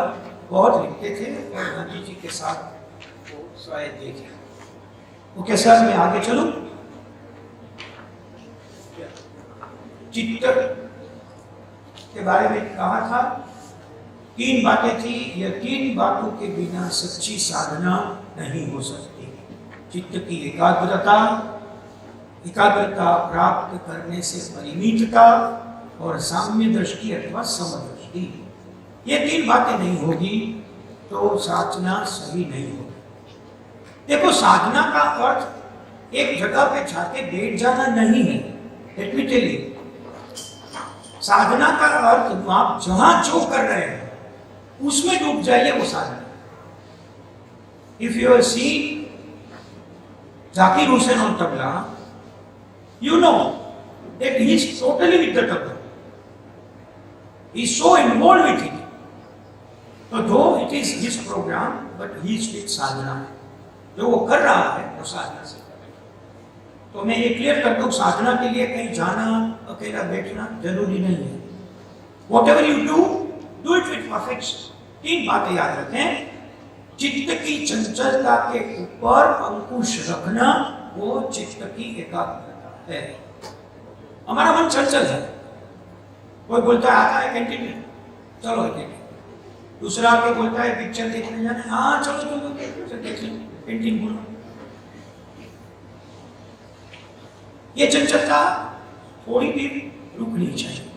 बहुत लिखते थे और गांधी जी के साथ वो शायद देखे। ओके सर, मैं आगे चलूं। चित्त के बारे में कहा था, 3 बातें थी। यह 3 बातों के बिना सच्ची साधना नहीं हो सकती। चित्त की एकाग्रता, एकाग्रता प्राप्त करने से परिमितता, और साम्य दृष्टि अथवा समदृष्टि। ये 3 बातें नहीं होगी तो साधना सही नहीं होगी। देखो, साधना का अर्थ एक जगह पे जाके बैठ जाना नहीं है। लेट मी टेल यू, साधना का अर्थ आप जहां जो कर रहे हैं उसमें डूब जाइए, वो साधना। If you are seen Zakir Hussain on tabla, you know that he is totally with the tabla. He is so involved with it. So though it is his program, but he is with sadhana. जो वो कर रहा है वो साधना से कर रहा है। तो मैं ये क्लियर कर दूं, साधना के लिए कहीं जाना, अकेला बैठना जरूरी नहीं है। Whatever you do it with perfection। 3 बातें याद रखें। चित्त की चंचलता के ऊपर अंकुश रखना, वो चित्त की एकाग्रता है। हमारा मन चंचल है। कोई बोलता है आता है कैंटीन में, चलो कैंटीन। दूसरा आके बोलता है पिक्चर देखने जाना है, हाँ चलो चलो पिक्चर देख लो, कैंटीन बोलो। ये चंचलता थोड़ी भी रुकनी चाहिए।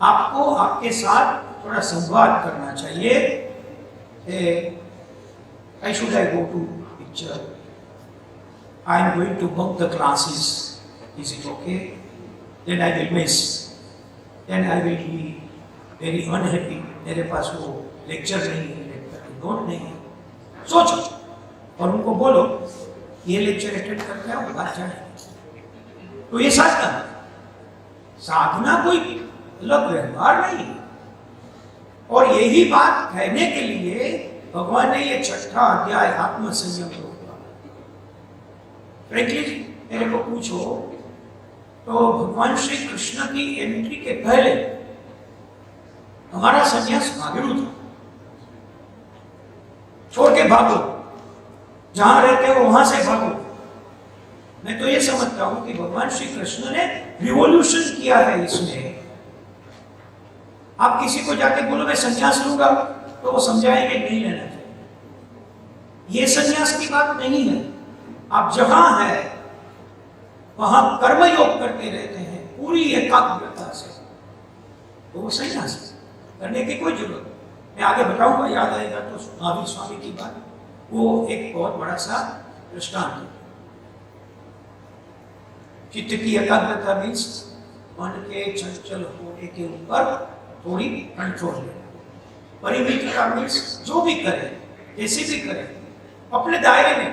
आपको आपके साथ थोड़ा संवाद करना चाहिए। I should I go to picture? I am going to bunk the classes. Is it okay? Then I will miss. Then I will be very unhappy. मेरे पास वो लेक्चर नहीं है, नोट नहीं है। सोचो और उनको बोलो ये लेक्चर अटेंड करके आओ, बात जाने। तो ये साधना, साधना कोई अलग व्यवहार नहीं है। और यही बात कहने के लिए भगवान ने ये 6ठा अध्याय आत्म संयम को दिया। फ्रैंकली मेरे को पूछो तो भगवान श्री कृष्ण की एंट्री के पहले हमारा संन्यास भागेड़ू था। छोड़ के भागो, जहां रहते हो वहां से भागो। मैं तो ये समझता हूं कि भगवान श्री कृष्ण ने रिवॉल्यूशन किया है इसमें। आप किसी को जाके बोलो मैं संन्यास लूंगा तो वो समझाएंगे नहीं लेना चाहिए। ये संन्यास की बात नहीं है। आप जहां है वहां कर्म योग करते रहते हैं पूरी एकाग्रता से, तो वो संन्यास करने की कोई जरूरत नहीं। मैं आगे बताऊंगा, याद आएगा तो महावीर स्वामी की बात, वो एक बहुत बड़ा सा दृष्टांत है। चित्त की एकाग्रता मीन्स मन के चंचल होने के ऊपर थोड़ी कंट्रोल है। परिमितता मीन्स जो भी करे, जैसे भी करे, अपने दायरे में।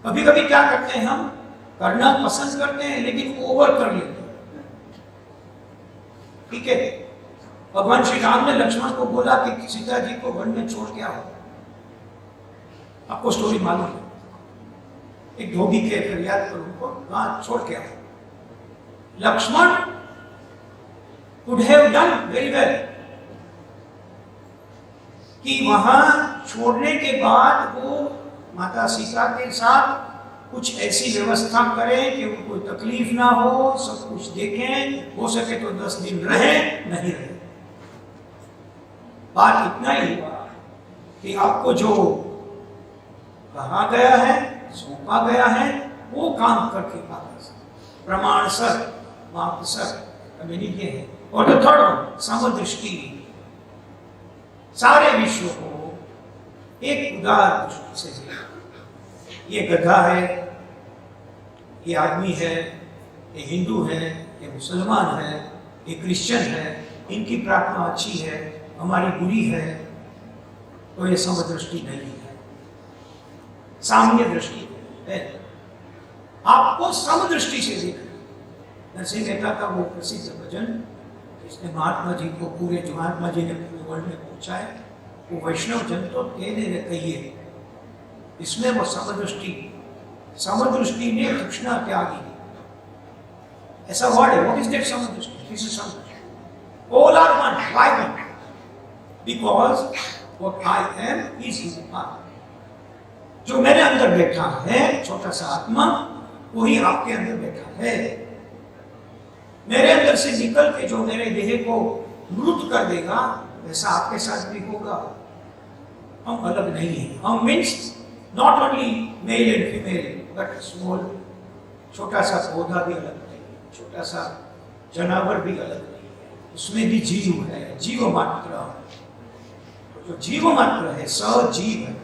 कभी कभी क्या करते हैं, हम करना पसंद करते हैं लेकिन ओवर कर लेते हैं। ठीक है, भगवान श्री राम ने लक्ष्मण को बोला कि सीता जी को वन में छोड़ के आओ। आपको स्टोरी मालूम है, एक धोबी के फरियाद पर उनको वहां छोड़ के आओ। Lakshman could have done very well कि वहां छोड़ने के बाद वो माता सीता के साथ कुछ ऐसी व्यवस्था करें कि उनको तकलीफ ना हो, सब कुछ देखें, हो सके तो 10 दिन रहे, नहीं रहे। बात इतना ही हुआ कि आपको जो कहा गया है, सौंपा गया है, वो काम करके वापस प्रमाण सर माप सर ये है। और द थर्ड वन, समदृष्टि, सारे विश्व को एक उदार दृष्टि से देखा। ये गधा है, ये आदमी है, ये हिंदू है, ये मुसलमान है, ये क्रिश्चियन है, इनकी प्रार्थना अच्छी है, हमारी बुरी है, तो ये समदृष्टि नहीं है, साम्य दृष्टि है। आपको समदृष्टि से देखना। नरसिंह मेहता का वो प्रसिद्ध भजन जिसने महात्मा जी को पूरे महात्मा जी ने पूरे वर्ल्ड में पहुंचा है, वो वैष्णव जन तो कहने कहिए, इसमें वो समदृष्टि ने तृष्णा त्यागी, ऐसा वर्ड है। व्हाट इज दैट समदृष्टि? दिस इज समदृष्टि। All are one, why one? Because what I am is आत्मा। जो मेरे अंदर बैठा है छोटा सा आत्मा, वही आपके अंदर बैठा है। मेरे अंदर से निकल के जो मेरे देह को मृत कर देगा, वैसा आपके साथ भी होगा। हम अलग नहीं है। हम means not only male and female but small, छोटा सा पौधा भी अलग नहीं है, छोटा सा जानवर भी अलग नहीं है, उसमें भी जीव है, जीव मात्र। जो जीव मात्र है, सजीव है,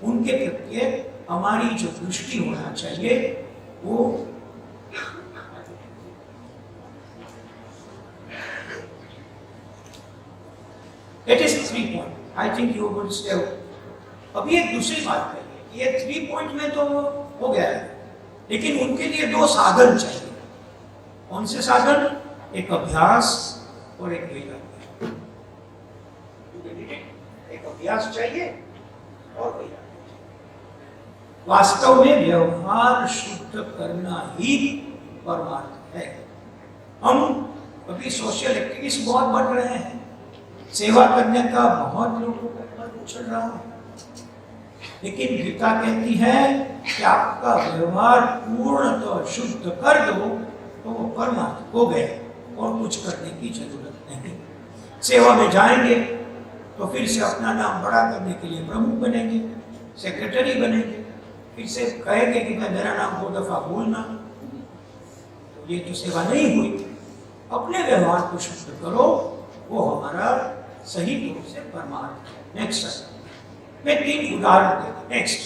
उनके प्रत्यय हमारी जो दृष्टि होना चाहिए वो It is 3 point. I think you would stay. अभी एक दूसरी बात करिए, ये 3 point में तो हो गया है, लेकिन उनके लिए 2 साधन चाहिए। कौन से साधन? एक अभ्यास और एक वैराग्य। एक अभ्यास चाहिए और वैराग्य। वास्तव में व्यवहार शुद्ध करना ही परमार्थ है। हम अभी सोशल एक्टिविस्ट बहुत बढ़ रहे हैं, सेवा करने का बहुत लोगों का मन उछल रहा है, लेकिन गीता कहती है कि आपका व्यवहार पूर्णतः शुद्ध कर दो तो वो परमार्थ हो गए और कुछ करने की जरूरत नहीं। सेवा में जाएंगे तो फिर से अपना नाम बड़ा करने के लिए प्रमुख बनेंगे, सेक्रेटरी बनेंगे, फिर से कहेंगे कि मैं मेरा नाम 2 दफा बोलना, तो ये तो सेवा नहीं हुई। अपने व्यवहार को शुद्ध करो, वो हमारा सही रूप से परमार्थ है। नेक्स्ट मैं 3 उदाहरण देता हूं। नेक्स्ट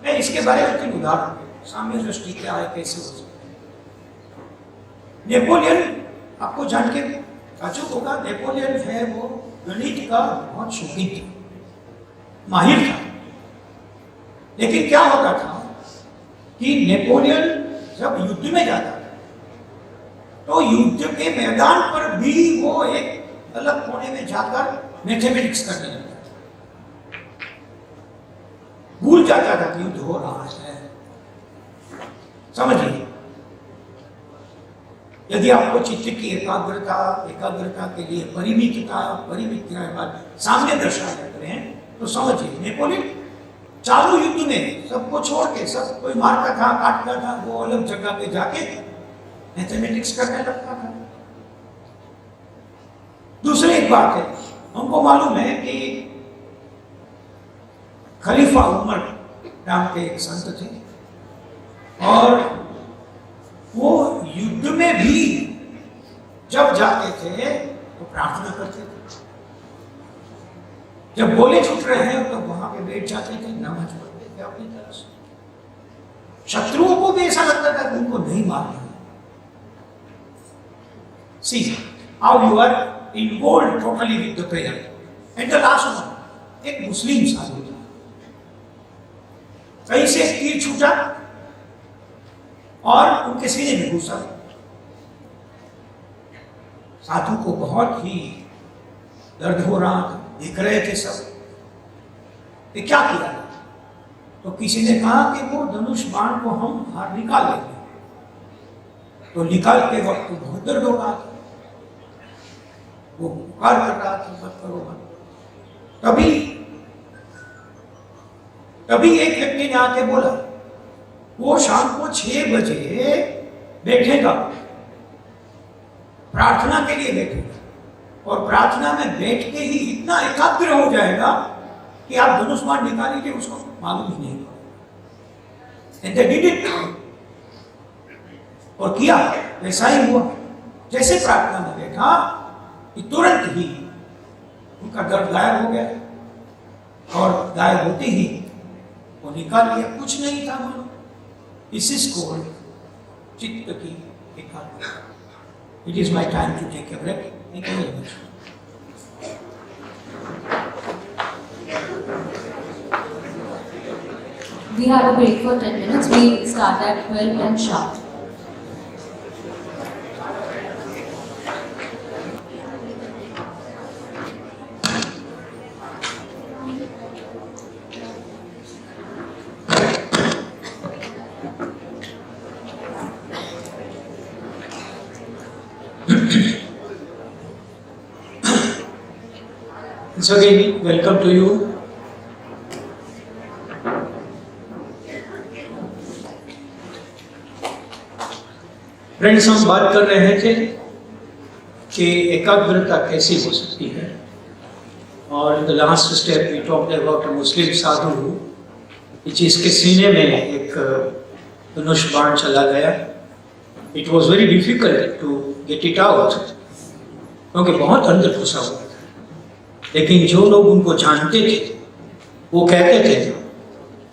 मैं इसके बारे में 3 उदाहरण देता। साम्य दृष्टि क्या है, कैसे हो सकता है। नेपोलियन आपको जान के ताज्जुब होगा, नेपोलियन है वो गणित का बहुत शौकीन था, माहिर था। लेकिन क्या होता था कि नेपोलियन जब युद्ध में जाता था तो युद्ध के मैदान पर भी वो एक अलग कोने में जाकर मैथमेटिक्स करने लगता था। भूल जाता था कि युद्ध हो रहा है। समझिए, यदि आपको चित्त की एकाग्रता के लिए परिमित सामने दर्शाया करें तो समझिए, नेपोलियन चालू युद्ध में सबको छोड़ के, सब कोई मारता था, काटता था, वो अलग जगह पे जाके मैथमेटिक्स करने लगता था। दूसरी एक बात है, हमको मालूम है कि खलीफा उमर नाम के एक संत थे और वो युद्ध में भी जब जाते थे तो प्रार्थना करते थे। जब गोले छूट रहे हैं तो वहां पे बैठ जाते थे, नमाज पढ़ते थे अपनी तरह से। शत्रुओं को भी ऐसा लगता था कि उनको नहीं मारना। See how you are involved totally with the prayer. And the last one, एक मुस्लिम साधु था, कहीं से तीर छूटा और उनके सीने में घुसा। साधु को बहुत ही दर्द हो रहा था, देख रहे थे सब। ये क्या किया? तो किसी ने कहा कि वो धनुष बाण को हम बाहर निकाल लेंगे। तो निकालते वक्त बहुत दर्द हो रहा था, वो पुकार कर रहा था मत करो मत। तभी एक व्यक्ति ने आके बोला, वो शाम को 6 बजे बैठेगा, प्रार्थना के लिए बैठेगा और प्रार्थना में बैठ के ही इतना एकाग्र हो जाएगा कि आप धनुष बाण निकालेंगे उसको मालूम ही नहीं पड़ेगा। And they did it। और किया, वैसा ही हुआ। जैसे प्रार्थना में बैठा कि तुरंत ही उनका दर्द गायब हो गया और गायब होते ही वो निकाल लिया, कुछ नहीं था मानो। दिस इज कॉल्ड चित्त की एकाग्रता। It is my time to take a break. Thank you very much. We have a break for 10 minutes. We start at 12 p.m. sharp. Once again, welcome to you. Friends, हम बात कर रहे थे कि एकाग्रता कैसी हो सकती है, और the last step we talked about a Muslim साधु जिसके सीने में एक धनुष बाण चला गया। It was very difficult to get it out, क्योंकि बहुत अंदर घुसा हुआ था। लेकिन जो लोग उनको जानते थे वो कहते थे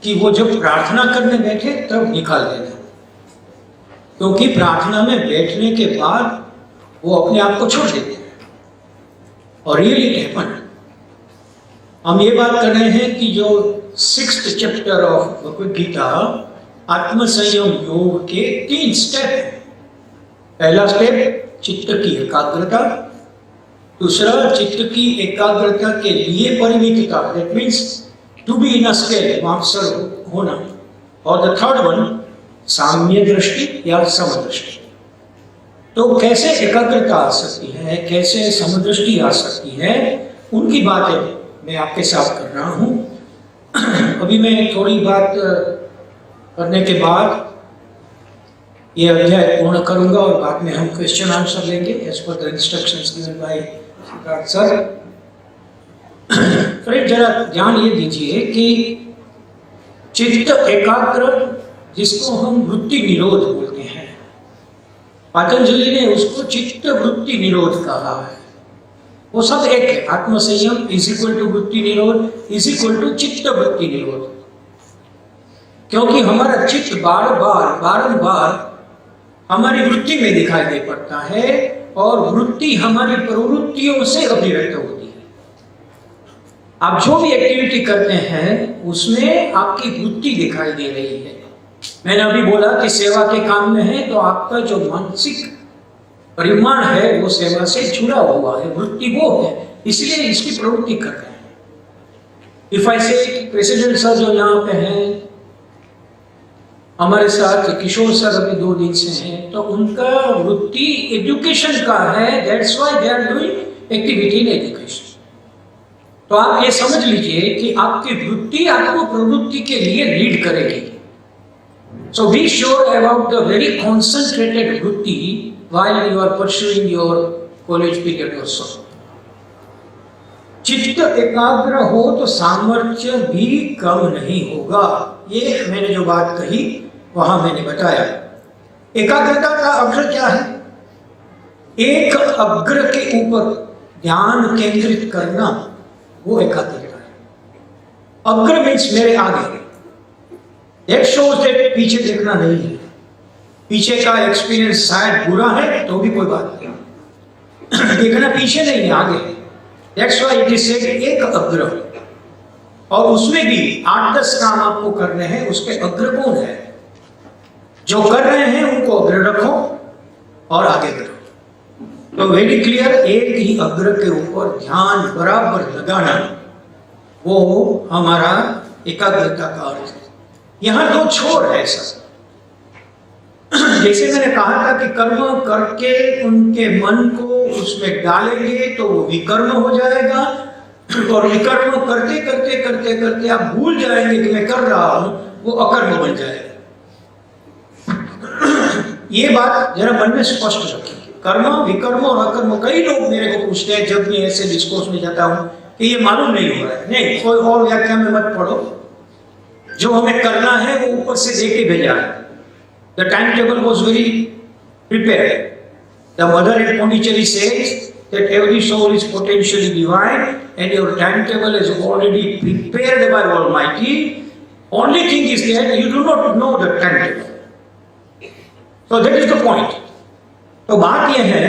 कि वो जब प्रार्थना करने बैठे तब निकाल देना, क्योंकि प्रार्थना में बैठने के बाद वो अपने आप को छोड़ देते हैं। और रियली इट हैपेंड। हम ये बात कर रहे हैं कि जो 6th chapter of Bhagavad Gita आत्म संयम योग के 3 स्टेप हैं। पहला स्टेप चित्त की एकाग्रता, दूसरा चित्त की एकाग्रता के लिए परिमितता, that means to be in a state, मार्क्सर होना, और द थर्ड वन साम्य दृष्टि या समदृष्टि। तो कैसे एकाग्रता आ सकती है, कैसे समदृष्टि आ सकती है, उनकी बातें मैं आपके साथ कर रहा हूं। अभी मैं थोड़ी बात करने के बाद ये अध्याय पूर्ण करूंगा और बाद में हम क्वेश्चन आंसर लेंगे as per the instructions given by Siddharth sir. Friend, जरा ध्यान ये दीजिए कि चित्त एकाग्र, जिसको हम वृत्ति निरोध बोलते हैं, पतंजलि ने उसको चित्त वृत्ति निरोध कहा है। वो सब एक है। आत्म संयम इज इक्वल टू वृत्ति निरोध इज इक्वल टू चित्त वृत्ति निरोध। क्योंकि हमारा चित्त बारंबार हमारी वृत्ति में दिखाई दे पड़ता है, और वृत्ति हमारी प्रवृत्तियों से अभिव्यक्त होती है। आप जो भी एक्टिविटी करते हैं उसमें आपकी वृत्ति दिखाई दे रही है। मैंने अभी बोला कि सेवा के काम में है, तो आपका जो मानसिक परिमाण है वो सेवा से जुड़ा हुआ है, वृत्ति वो है, इसलिए इसकी प्रवृत्ति कर रहे हैं। इफ आई से प्रेसिडेंट सर जो यहाँ पे हैं हमारे साथ, किशोर सर अभी 2 दिन से हैं, तो उनका वृत्ति एजुकेशन का है, that's why they are doing activity in education. तो आप ये समझ लीजिए कि आपकी वृत्ति आपको प्रवृत्ति के लिए लीड करेगी। So be sure about the very concentrated vritti while you are pursuing your college period also. चित्त एकाग्र हो तो सामर्थ्य भी कम नहीं होगा। ये मैंने जो बात कही वहां मैंने बताया। एकाग्रता का अग्र क्या है? एक अग्र के ऊपर ध्यान केंद्रित करना, वो एकाग्रता है। अग्र मीन्स मेरे आगे। That shows that पीछे देखना नहीं है। पीछे का एक्सपीरियंस शायद बुरा है तो भी कोई बात नहीं, देखना पीछे नहीं है, आगे है। That's why it is said एक अग्र। और उसमें भी 8-10 काम आपको करने हैं, उसके अग्र कौन है? जो कर रहे हैं उनको अग्र रखो और आगे करो। तो वेरी क्लियर, एक ही अग्र के ऊपर ध्यान बराबर लगाना, वो हमारा एकाग्रता का अर्थ है। यहां 2 छोर है सर। जैसे मैंने कहा था कि कर्म करके उनके मन को उसमें डालेंगे तो वो विकर्म हो जाएगा, और विकर्म करते करते करते करते आप भूल जाएंगे कि मैं कर रहा हूं, वो अकर्म बन जाएगा। ये बात जरा मन में स्पष्ट रखिए। कर्म, विकर्म और अकर्म, कई लोग मेरे को पूछते हैं जब मैं ऐसे डिस्कोर्स में जाता हूं कि ये मालूम नहीं हो रहा है। नहीं, कोई और व्याख्या में मत पढ़ो, जो हमें करना है वो ऊपर से दे के भेजा है। The timetable was very prepared. The mother at Pondicherry says that every soul is potentially divine and your timetable is already prepared by Almighty. Only thing is that you do not know the timetable. So that is the point. तो बात यह है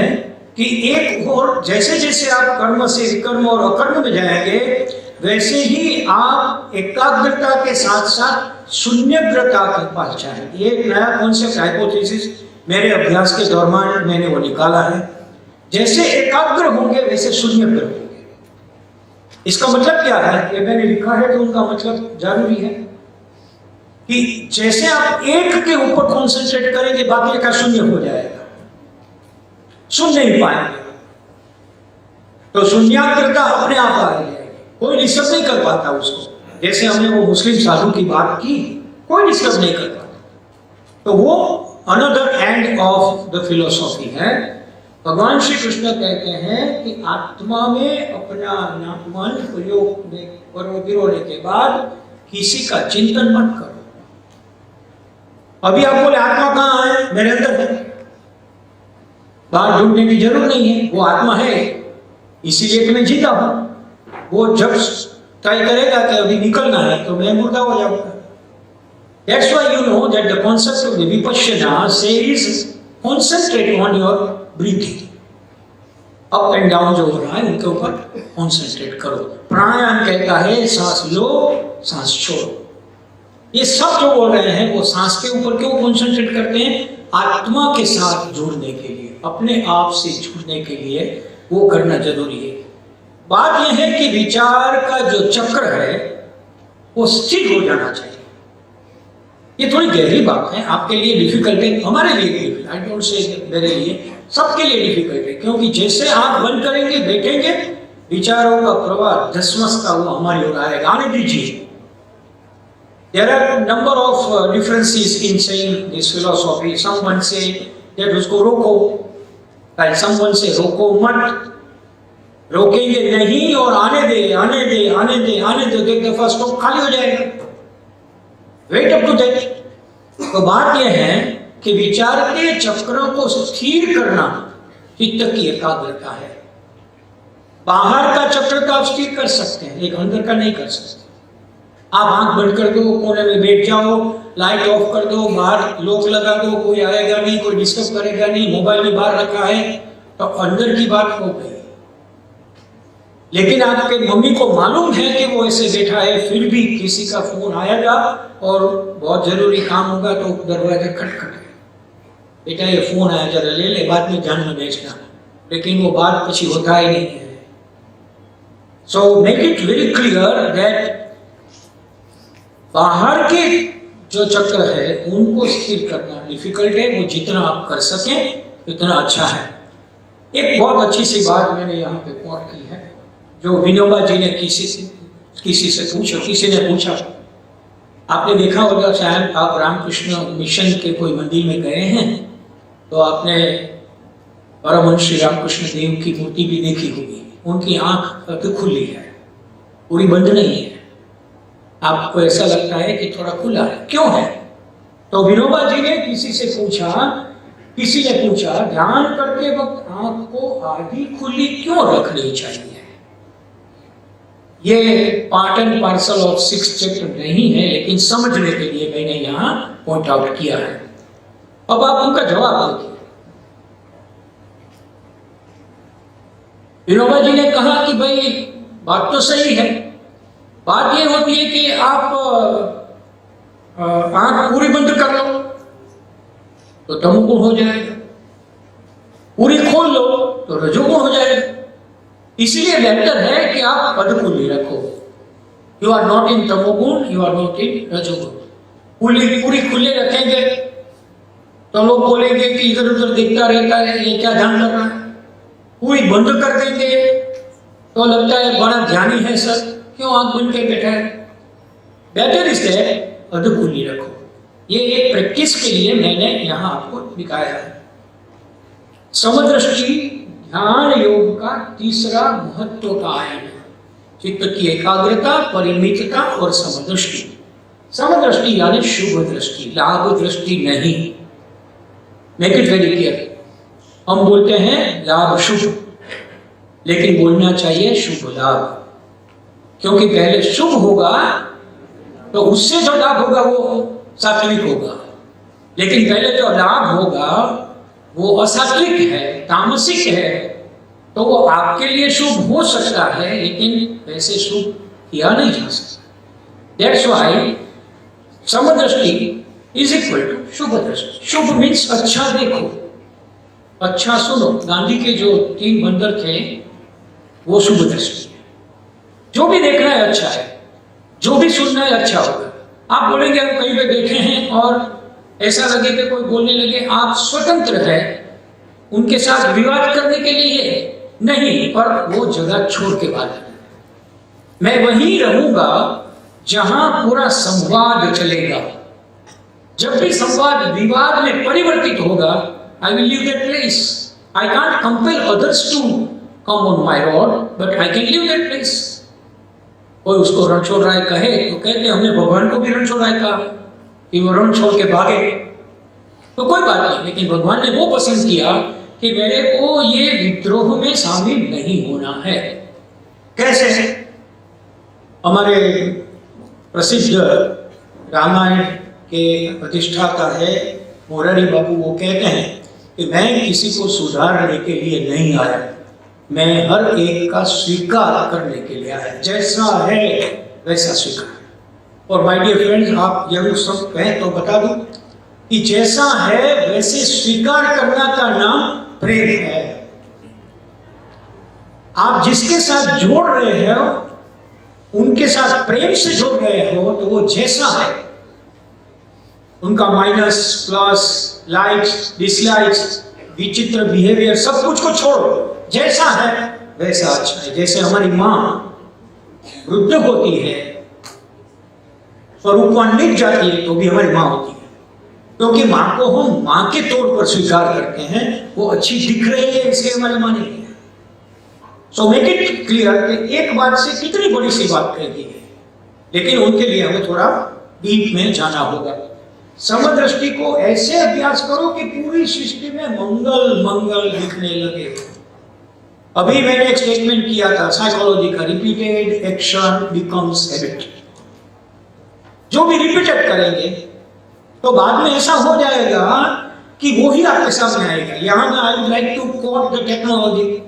कि एक और जैसे जैसे आप कर्म से विकर्म और अकर्म में जाएंगे, वैसे ही आप एकाग्रता के साथ साथ शून्यग्रता के पास जाएंगे। ये एक नया कॉन्सेप्ट, हाइपोथेसिस मेरे अभ्यास के दौरान मैंने वो निकाला है। जैसे एकाग्र होंगे वैसे शून्यग्र होंगे। इसका मतलब क्या है? ये मैंने लिखा है तो उनका मतलब जरूरी है कि जैसे आप एक के ऊपर कॉन्सेंट्रेट करेंगे, बाकी का शून्य हो जाएगा, सुन नहीं पाएंगे, तो शून्याग्रता अपने आप आ जाएगी। कोई डिस्टर्ब नहीं कर पाता उसको। जैसे हमने वो मुस्लिम साधु की बात की, कोई डिस्टर्ब नहीं कर पाता। तो वो another end of the philosophy है। भगवान श्री कृष्ण कहते हैं कि आत्मा में अपना मन प्रयोग गिरोने के बाद किसी का चिंतन मत करो। अभी आप बोले आत्मा कहाँ है? मेरे अंदर है, बाहर ढूंढने की जरूरत नहीं है, वो आत्मा है, इसीलिए तो मैं जीता हूं। वो जब तय करेगा कि अभी निकलना है तो मैं मुर्दा हो जाऊंगा। That's why you know that the concept of the vipassana says concentrate on your breathing. Up and down जो हो रहा है उनके ऊपर कॉन्सेंट्रेट करो। प्राणायाम कहता है सांस लो, सांस छोड़ो। ये सब जो बोल रहे हैं वो सांस के ऊपर क्यों कॉन्सेंट्रेट करते हैं? आत्मा के साथ जुड़ने के लिए, अपने आप से जुड़ने के लिए वो करना जरूरी है। बात यह है कि विचार का जो चक्र है वो स्थिर हो जाना चाहिए। ये थोड़ी गहरी बात है, आपके लिए डिफिकल्ट है, हमारे लिए डिफिकल्ट, आई डोंट से मेरे लिए, सबके लिए डिफिकल्ट है। क्योंकि जैसे आंख बंद करेंगे, बैठेंगे, विचारों का प्रवाह धसमसता हुआ हमारी ओर आएगा। आने दीजिए। There are number of differences in saying this philosophy. Someone say that उसको रोको, and someone say रोको मत, रोकेंगे नहीं और आने दे, आने दे, आने दे, आने दे, एक दफा स्टॉक खाली हो जाएगा। Wait up to that. तो बात यह है कि विचार के चक्रों को स्थिर करना चित्त की एकाग्रता है। बाहर का चक्र तो आप स्थिर कर सकते हैं, एक अंदर का नहीं कर सकते। आप आंख बंद कर दो, कोने में बैठ जाओ, लाइट ऑफ कर दो, बाहर लॉक लगा दो, कोई आएगा नहीं, कोई डिस्टर्ब करेगा नहीं, मोबाइल भी बाहर रखा है, तो अंदर की बात हो गई। लेकिन आपके मम्मी को मालूम है कि वो ऐसे बैठा है, फिर भी किसी का फोन आएगा और बहुत जरूरी काम होगा तो दरवाजा खटखटाए, बेटा ये फोन आया जरा ले ले, बाद में जान में बेचना, लेकिन वो बात पीछे होता ही नहीं है। So make it very clear that बाहर के जो चक्र है उनको स्थिर करना डिफिकल्ट है, वो जितना आप कर सकें उतना अच्छा है। एक बहुत अच्छी सी बात मैंने यहाँ पे कोट की है, जो विनोबा जी ने किसी से पूछा, किसी ने पूछा, आपने देखा होगा शायद, आप रामकृष्ण मिशन के कोई मंदिर में गए हैं तो आपने परमहंस श्री रामकृष्ण देव की मूर्ति भी देखी होगी। उनकी आंख अभी खुली है, पूरी बंद नहीं है। आपको ऐसा लगता है कि थोड़ा खुला है, क्यों है? तो विनोबा जी ने किसी ने पूछा ध्यान करते वक्त आंख को आधी खुली क्यों रखनी चाहिए? ये part and parcel of 6th chapter नहीं है, लेकिन समझने के लिए मैंने यहाँ पॉइंट आउट किया है। अब आप उनका जवाब देखिए। विनोबा जी ने कहा कि भाई बात तो सही है, बात ये होती है कि आप आंख पूरी बंद कर लो तो तमोगुण हो जाएगा, पूरी खोल लो तो रजोगुण हो जाएगा। इसलिए बेहतर है कि आप अधखुली रखो। यू आर नॉट इन तमोगुण, यू आर नॉट इन रजोगुण। पूरी खुले रखेंगे तो लोग बोलेंगे कि इधर उधर देखता रहता है, ये क्या ध्यान कर रहा है। कोई बंद कर देंगे तो लगता है बड़ा ध्यानी है सर, क्यों आंख बंद के बैठा है। बेटर इससे अधखुली रखो। ये एक प्रैक्टिस के लिए मैंने यहाँ आपको दिखाया है। समदृष्टि ध्यान योग का तीसरा महत्व का आयाम है। चित्त की एकाग्रता, परिमितता और समदृष्टि। समदृष्टि यानी शुभ दृष्टि, लाभ दृष्टि नहीं। Make it very clear. हम बोलते हैं लाभ शुभ, लेकिन बोलना चाहिए शुभ लाभ, क्योंकि पहले शुभ होगा तो उससे जो लाभ होगा वो सात्विक होगा, लेकिन पहले जो लाभ होगा वो असात्विक है, तामसिक है, तो वो आपके लिए शुभ हो सकता है लेकिन वैसे शुभ किया नहीं जा सकता। दैट्स व्हाई समदृष्टि इज इक्वल टू शुभ दृष्टि। शुभ मीन्स अच्छा देखो, अच्छा सुनो। गांधी के जो 3 बंदर थे वो शुभ दृष्टि है। जो भी देखना है अच्छा है, जो भी सुनना है अच्छा होगा। आप बोलेंगे हम कहीं पे बैठे हैं और ऐसा लगे कि कोई बोलने लगे, आप स्वतंत्र है उनके साथ विवाद करने के लिए नहीं, पर वो जगह छोड़ के बात है। मैं वहीं रहूंगा जहां पूरा संवाद चलेगा। जब भी संवाद विवाद में परिवर्तित होगा, I will leave that place. I can't compel others to come on my road, but I can leave that place. कोई उसको रणछोड़ राय कहे तो कहते हमने भगवान को भी रणछोड़ राय कहा कि वो रण छोड़ के भागे, तो कोई बात नहीं। लेकिन भगवान ने वो पसंद किया कि मेरे को ये विद्रोह में शामिल नहीं होना है। कैसे? हमारे प्रसिद्ध रामायण के प्रतिष्ठाता है मोरारी बाबू, वो कहते हैं कि मैं किसी को सुधारने के लिए नहीं आया, मैं हर एक का स्वीकार करने के लिए आया। जैसा है वैसा स्वीकार। और माय डियर फ्रेंड्स, आप जरूर सब कहें तो बता दूं कि जैसा है वैसे स्वीकार करना का नाम प्रेम है। आप जिसके साथ जोड़ रहे हो उनके साथ प्रेम से जोड़ रहे हो तो वो जैसा है, उनका माइनस प्लस लाइक्स डिसलाइक्स विचित्र बिहेवियर सब कुछ को छोड़ो, जैसा है वैसा अच्छा है। जैसे हमारी माँ वृद्ध होती है, स्वरूपान्वित जाती है, तो भी हमारी माँ होती है, क्योंकि माँ को हम माँ के तौर पर स्वीकार करते हैं। वो अच्छी दिख रही है इसलिए हमारी माँ नहीं है। सो मेक इट क्लियर कि एक बात से कितनी बड़ी सी बात कह दी है, लेकिन उनके लिए हमें थोड़ा डीप में जाना होगा। समदृष्टि को ऐसे अभ्यास करो कि पूरी सृष्टि में मंगल मंगल दिखने लगे। अभी मैंने एक स्टेटमेंट किया था साइकोलॉजी का, रिपीटेड एक्शन बिकम्स हैबिट। जो भी रिपीटेड करेंगे तो बाद में ऐसा हो जाएगा कि वो ही आपके सामने आएगा। यहाँ मैं I would like to quote the technology.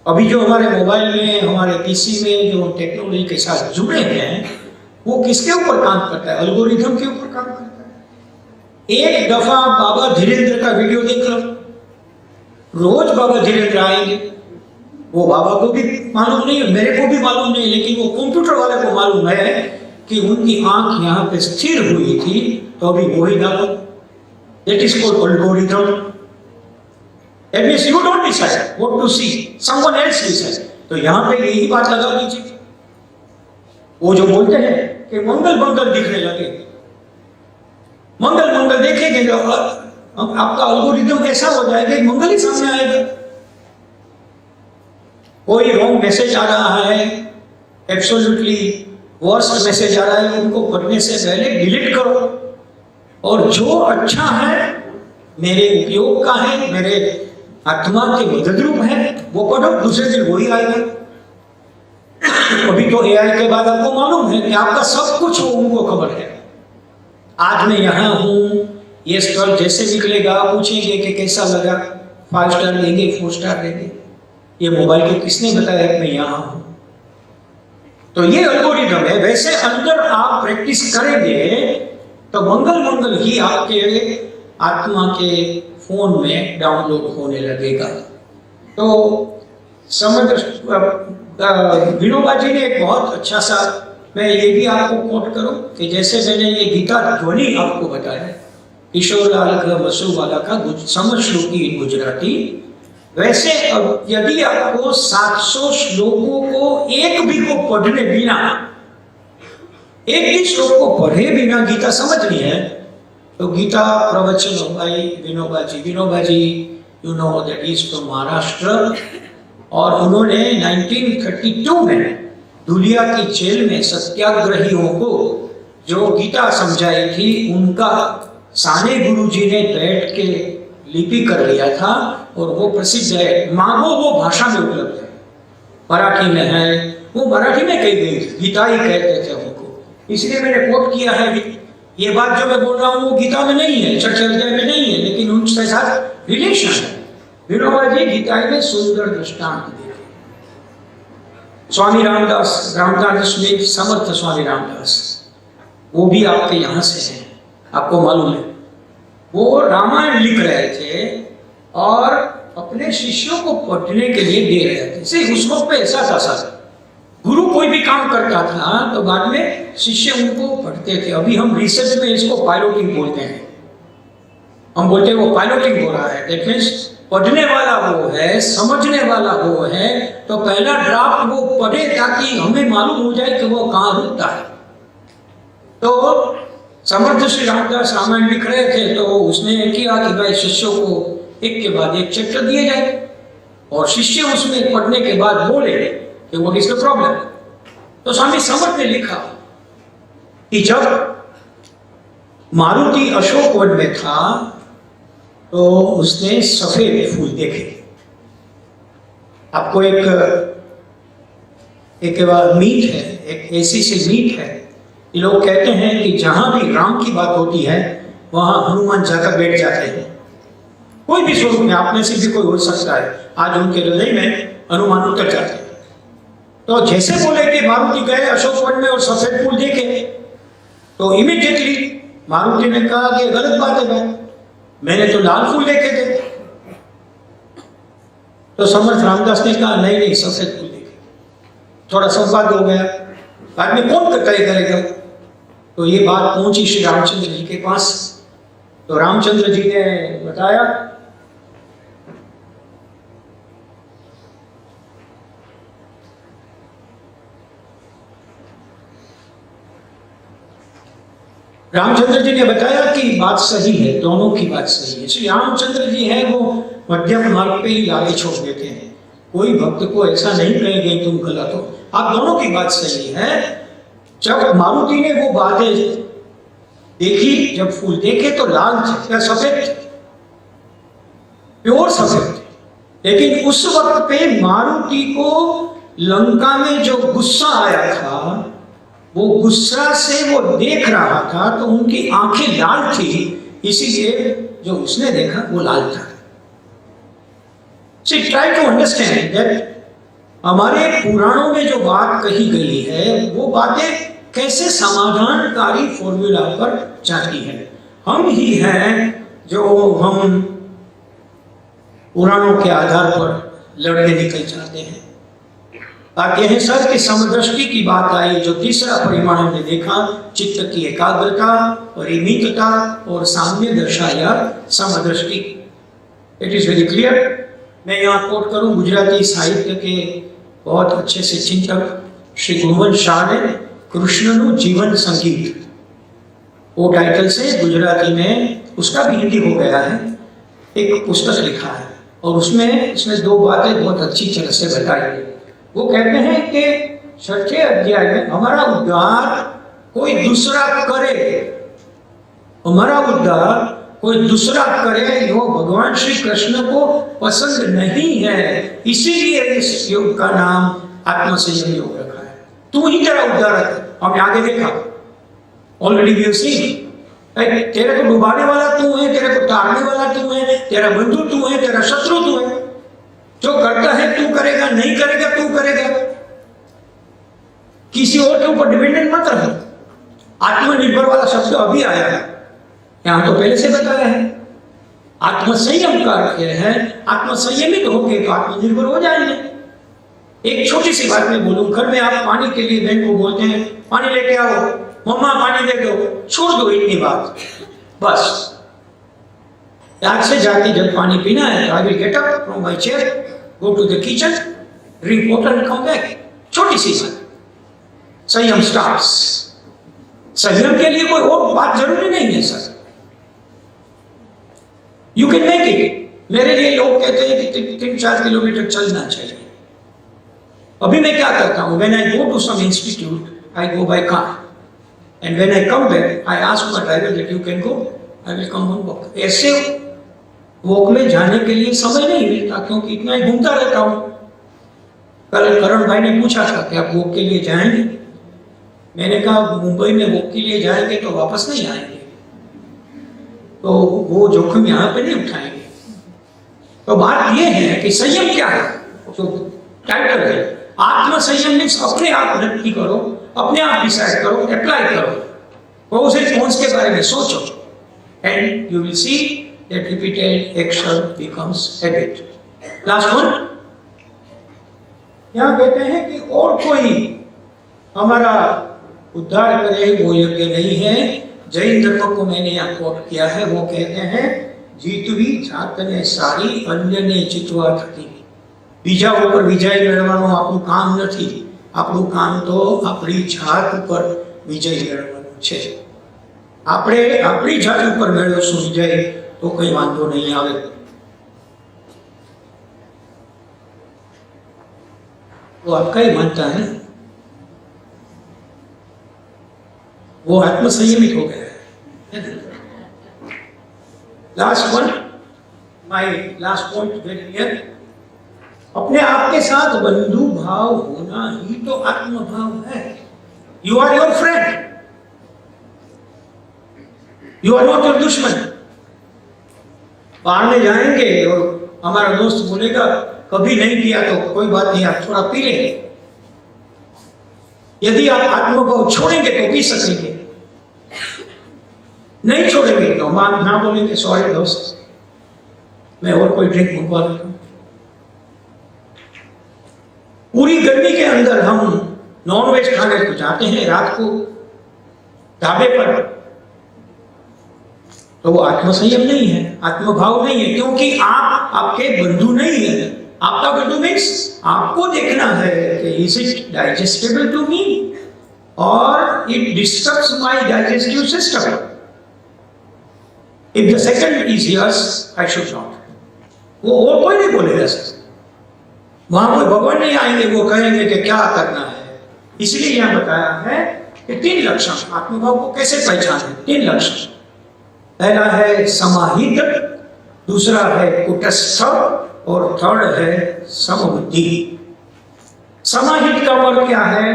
अभी जो हमारे मोबाइल में, हमारे पीसी में जो टेक्नोलॉजी के साथ जुड़े हैं, वो किसके ऊपर काम करता है? एल्गोरिथम के ऊपर काम करता है। एक दफा बाबा धीरेन्द्र का वीडियो देख लो, रोज बाबा धीरेन्द्र आएंगे। वो बाबा को भी मालूम नहीं है, मेरे को भी मालूम नहीं, लेकिन वो कंप्यूटर वाले को मालूम है कि उनकी आंख यहाँ पे स्थिर हुई थी, तो अभी वही डालो। That is called algorithm. That means you don't decide what to see, someone else decide. तो यहाँ पे यही बात लगा दीजिए। वो जो बोलते हैं कि मंगल मंगल दिखने लगे, मंगल मंगल देखेंगे जो आपका एल्गोरिथम कैसा हो जाएगा, मंगल ही सामने आएगा। कोई रॉन्ग मैसेज आ रहा है, एब्सोल्युटली वर्स्ट मैसेज आ रहा है, उनको पढ़ने से पहले डिलीट करो, और जो अच्छा है, मेरे उपयोग का है, मेरे आत्मा के मदद रूप है, वो पढ़ो। दूसरे दिन वही आएगा। अभी तो एआई के बाद आपको मालूम है कि आपका सब कुछ वो उनको खबर है। आज मैं यहाँ हूँ, ये स्टॉल जैसे निकलेगा पूछेंगे कि कैसा लगा, 5 स्टार देंगे, 4 स्टार देंगे। ये मोबाइल को किसने बताया कि मैं यहाँ हूँ? तो ये एल्गोरिथम है। वैसे अंदर आप प्रैक्टिस करेंगे तो मंगल मंगल ही आपके आत्मा के फोन में डाउनलोड होने लगेगा। तो समझ विनोबा जी ने एक बहुत अच्छा सा, मैं ये भी आपको कोट करूं कि जैसे मैंने ये गीता ध्वनि आपको बताया किशोरलाल का वसुवाला का समझ श्लोकी इन गुजराती। वैसे अब यदि आपको 700 श्लोकों को एक भी को पढ़ने बिना, एक भी श्लोक को पढ़े बिना गीता समझनी है तो गीता प्रवचन हो भाई Vinoba ji you know that is from Maharashtra, और उन्होंने 1932 में धुलिया की जेल में सत्याग्रहियों को जो गीता समझाई थी उनका साने गुरुजी ने बैठ के लिपि कर लिया था और वो प्रसिद्ध है। मांगो वो भाषा में उपलब्ध है, मराठी में है, वो मराठी में कही गई थी, गीता ही कहते थे उनको, इसलिए मैंने कोट किया है। ये बात जो मैं बोल रहा हूँ वो गीता में नहीं है, छठे अध्याय में नहीं है, लेकिन उनके साथ रिलेशन है। विनोबा जी गीता में सुंदर दृष्टांत देते। स्वामी रामदास में समर्थ स्वामी रामदास, वो भी आपके यहाँ से हैं, आपको मालूम है। वो रामायण लिख रहे थे और अपने शिष्यों को पढ़ने के लिए दे रहे थे। सिर्फ उस वक्त पे ऐसा था सर, गुरु कोई भी काम करता था तो बाद में शिष्य उनको पढ़ते थे। अभी हम रिसर्च में इसको पायलटिंग बोलते हैं, हम बोलते हैं वो पायलटिंग हो रहा है। दैट मीन्स पढ़ने वाला वो है, समझने वाला वो है, तो पहला ड्राफ्ट वो पढ़े ताकि हमें मालूम हो जाए कि वो कहाँ रुकता है। तो समर्थ श्री रामदास रामायण लिख रहे थे तो उसने किया कि भाई शिष्यों को एक के बाद एक चैप्टर दिए जाए और शिष्य उसमें पढ़ने के बाद बोले कि व्हाट इज द प्रॉब्लम। तो स्वामी समर्थ ने लिखा कि जब मारुति अशोक वन में था तो उसने सफेद फूल देखे। आपको एक मीट है, एक ऐसी सी मीट है, लोग कहते हैं कि जहां भी राम की बात होती है वहां हनुमान जाकर बैठ जाते हैं। कोई भी स्वरूप में, आप में से भी कोई हो सकता है, आज उनके हृदय में हनुमान उतर जाते हैं। तो जैसे बोले कि मारुति गए अशोक वन में और सफेद फूल देखे तो इमीडिएटली मारुति ने कहा कि गलत बात है भाई, मैंने तो लाल फूल देखे थे। तो समर्थ रामदास ने कहा नहीं सफेद फूल देखे। थोड़ा संवाद हो गया, बाद में कौन करेगा। तो ये बात पहुंची श्री रामचंद्र जी के पास। तो रामचंद्र जी ने बताया कि बात सही है, दोनों की बात सही है। श्री रामचंद्र जी है वो मध्यम मार्ग पे ही आगे छोड़ देते हैं, कोई भक्त को ऐसा नहीं कहेंगे तुम गलत हो, आप दोनों की बात सही है। जब मारुति ने वो बातें देखी, जब फूल देखे तो लाल थे या सफेद थे, प्योर सफेद थे। लेकिन उस वक्त पे मारुति को लंका में जो गुस्सा आया था, वो गुस्सा से वो देख रहा था तो उनकी आंखें लाल थी, इसीलिए जो उसने देखा वो लाल था। So try to understand that हमारे पुराणों में जो बात कही गई है वो बातें कैसे समाधानकारी फॉर्मूला पर जाती है। हम ही हैं जो हम पुराणों के आधार पर लड़ने निकल जाते हैं। आप यह सर की समदृष्टि की बात आई, जो तीसरा परिमाण हमने देखा, चित्त की एकाग्रता, परिमितता और साम्य दर्शाया समदृष्टि। It is very clear. मैं यहाँ कोट करूँ गुजराती साहित्य के बहुत अच्छे से चिंतक श्री गुणवंत शाह ने कृष्णनु जीवन संगीत, वो टाइटल से गुजराती में, उसका भी हिंदी हो गया है, एक पुस्तक लिखा है और उसमें इसने दो बातें बहुत अच्छी तरह से बताई। वो कहते हैं कि छठे अध्याय में हमारा उद्धार कोई दूसरा करे, हमारा उद्धार कोई दूसरा करे वो भगवान श्री कृष्ण को पसंद नहीं है, इसीलिए इस योग का नाम आत्मसंयम योग रखा है। तू ही तेरा उद्धार है। हमने आगे देखा, ऑलरेडी वी हैव सीन, तेरे को डुबाने वाला तू है, तेरे को तारने वाला तू है, तेरा बंधु तू है, तेरा शत्रु तू है। जो करता है तू करेगा, नहीं करेगा तू करेगा, किसी और के ऊपर डिपेंडेंट मत रहो। आत्मनिर्भर वाला शब्द अभी आया है, यहां तो पहले से बताया है। आत्मसंयम का अर्थ है आत्मसंयमित होके तो आत्मनिर्भर हो जाएंगे। एक छोटी सी बात मैं बोलूं, घर में आप पानी के लिए बहन को बोलते हैं पानी लेके आओ, मम्मा पानी दे दो, छोड़ दो इतनी बात बस। आज से जाके जब पानी पीना है तो I will get up from my chair, go to the kitchen, drink water and come back. छोटी सी बात, संयम स्टार्ट्स। संयम के लिए कोई और बात जरूरी नहीं है sir, you can make it. मेरे लिए लोग कहते हैं कि 3-4 किलोमीटर चलना चाहिए। अभी मैं क्या करता हूँ, when I go to some institute I go by car and when I come back I ask my driver that you can go, I will come on walk. ऐसे वॉक में जाने के लिए समय नहीं मिलता क्योंकि इतना ही घूमता रहता हूँ। कल करण भाई ने पूछा था कि आप वॉक के लिए जाएंगे, मैंने कहा मुंबई में वॉक के लिए जाएंगे तो वापस नहीं आएंगे, तो वो जोखिम यहाँ पे नहीं उठाएंगे। तो बात ये है कि संयम क्या है, जो टाइटल है आत्म संयम मीन्स अपने आप नक्की करो, अपने आप डिसाइड करो, अप्लाई करो, प्रोस एंड कॉन्स के बारे में सोचो, and you will see that repeated action becomes habit. Last one, यहाँ कहते हैं कि और कोई हमारा उद्धार करे वो योग्य नहीं है। जैन धर्म को मैंने यहाँ कोट किया है, वो कहते हैं जीतवी जातने सारी अन्यने જીતવા થતી। બીજા ઉપર વિજય મેળવવાનું આપણું કામ નથી, આપણું કામ તો આપણી જાત ઉપર વિજય મેળવવાનું છે। આપણે આપણી જાત ઉપર મેળવશું વિજય તો કઈ વાંધો નહીં આવે। वो आपका ही मानता है, वो आत्मसंयमित हो गया है। Last one, my last point very clear, अपने आप के साथ बंधु भाव होना ही तो आत्म भाव है। You are your friend, you are not your दुश्मन। बाहर में जाएंगे और हमारा दोस्त बोलेगा कभी नहीं पिया तो कोई बात नहीं, आप थोड़ा पी लेंगे। यदि आप आत्मभाव छोड़ेंगे तो पी सकेंगे, नहीं छोड़ेंगे तो मां ना बोलेंगे सॉरी दोस्त मैं और कोई ड्रिंक मंगवा लेता हूं। पूरी गर्मी के अंदर हम नॉनवेज खाने को जाते हैं रात को ढाबे पर, तो वो आत्मसंयम नहीं है, आत्मभाव नहीं है, क्योंकि आप आपके बंधु नहीं है। आपका बंधु मीन्स आपको देखना है कि is it digestible to me और it disturbs my digestive system. If the second is yes, I should not. वो और कोई नहीं बोलेगा सर, वहां कोई भगवान नहीं आएंगे वो कहेंगे कि क्या करना है। इसलिए यहां बताया है कि 3 लक्षण आत्मभाव को कैसे पहचाने। 3 लक्षण, पहला है समाहित, दूसरा है कुटस्थ और थर्ड है समबुद्धि। समाहित का अर्थ क्या है,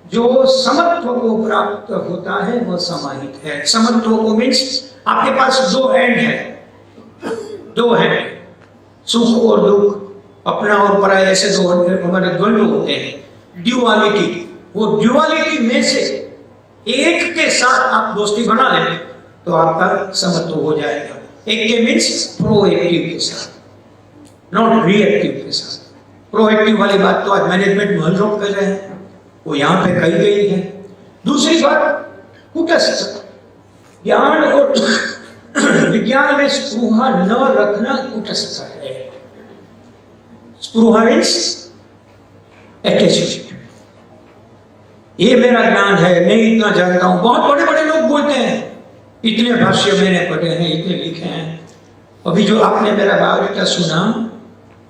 जो समत्व को प्राप्त होता है वह समाहित है। समत्व को मीन्स आपके पास 2 एंड है, 2 है, सुख और दुख, अपना और पराया, ऐसे 2 हमारे द्वंद्व होते हैं, ड्युअलिटी। वो ड्युअलिटी में से एक के साथ आप दोस्ती बना लें तो आपका समत्व हो जाएगा। एक के मीन्स प्रोएक्टिव के साथ, नॉट रिएक्टिव के साथ। प्रोएक्टिव वाली बात तो आज मैनेजमेंट में हलचल कर रहे हैं, वो यहाँ पे कही गई है। दूसरी बात कुटस्थ, ज्ञान और विज्ञान में स्पृहा न रखना कुटस्थ है। स्पृहा मीन्स अटैचमेंट, ये मेरा ज्ञान है, मैं इतना जानता हूं। बहुत बड़े बड़े लोग बोलते हैं इतने भाष्य मैंने पढ़े हैं, इतने लिखे हैं। अभी जो आपने मेरा बायोडाटा सुना,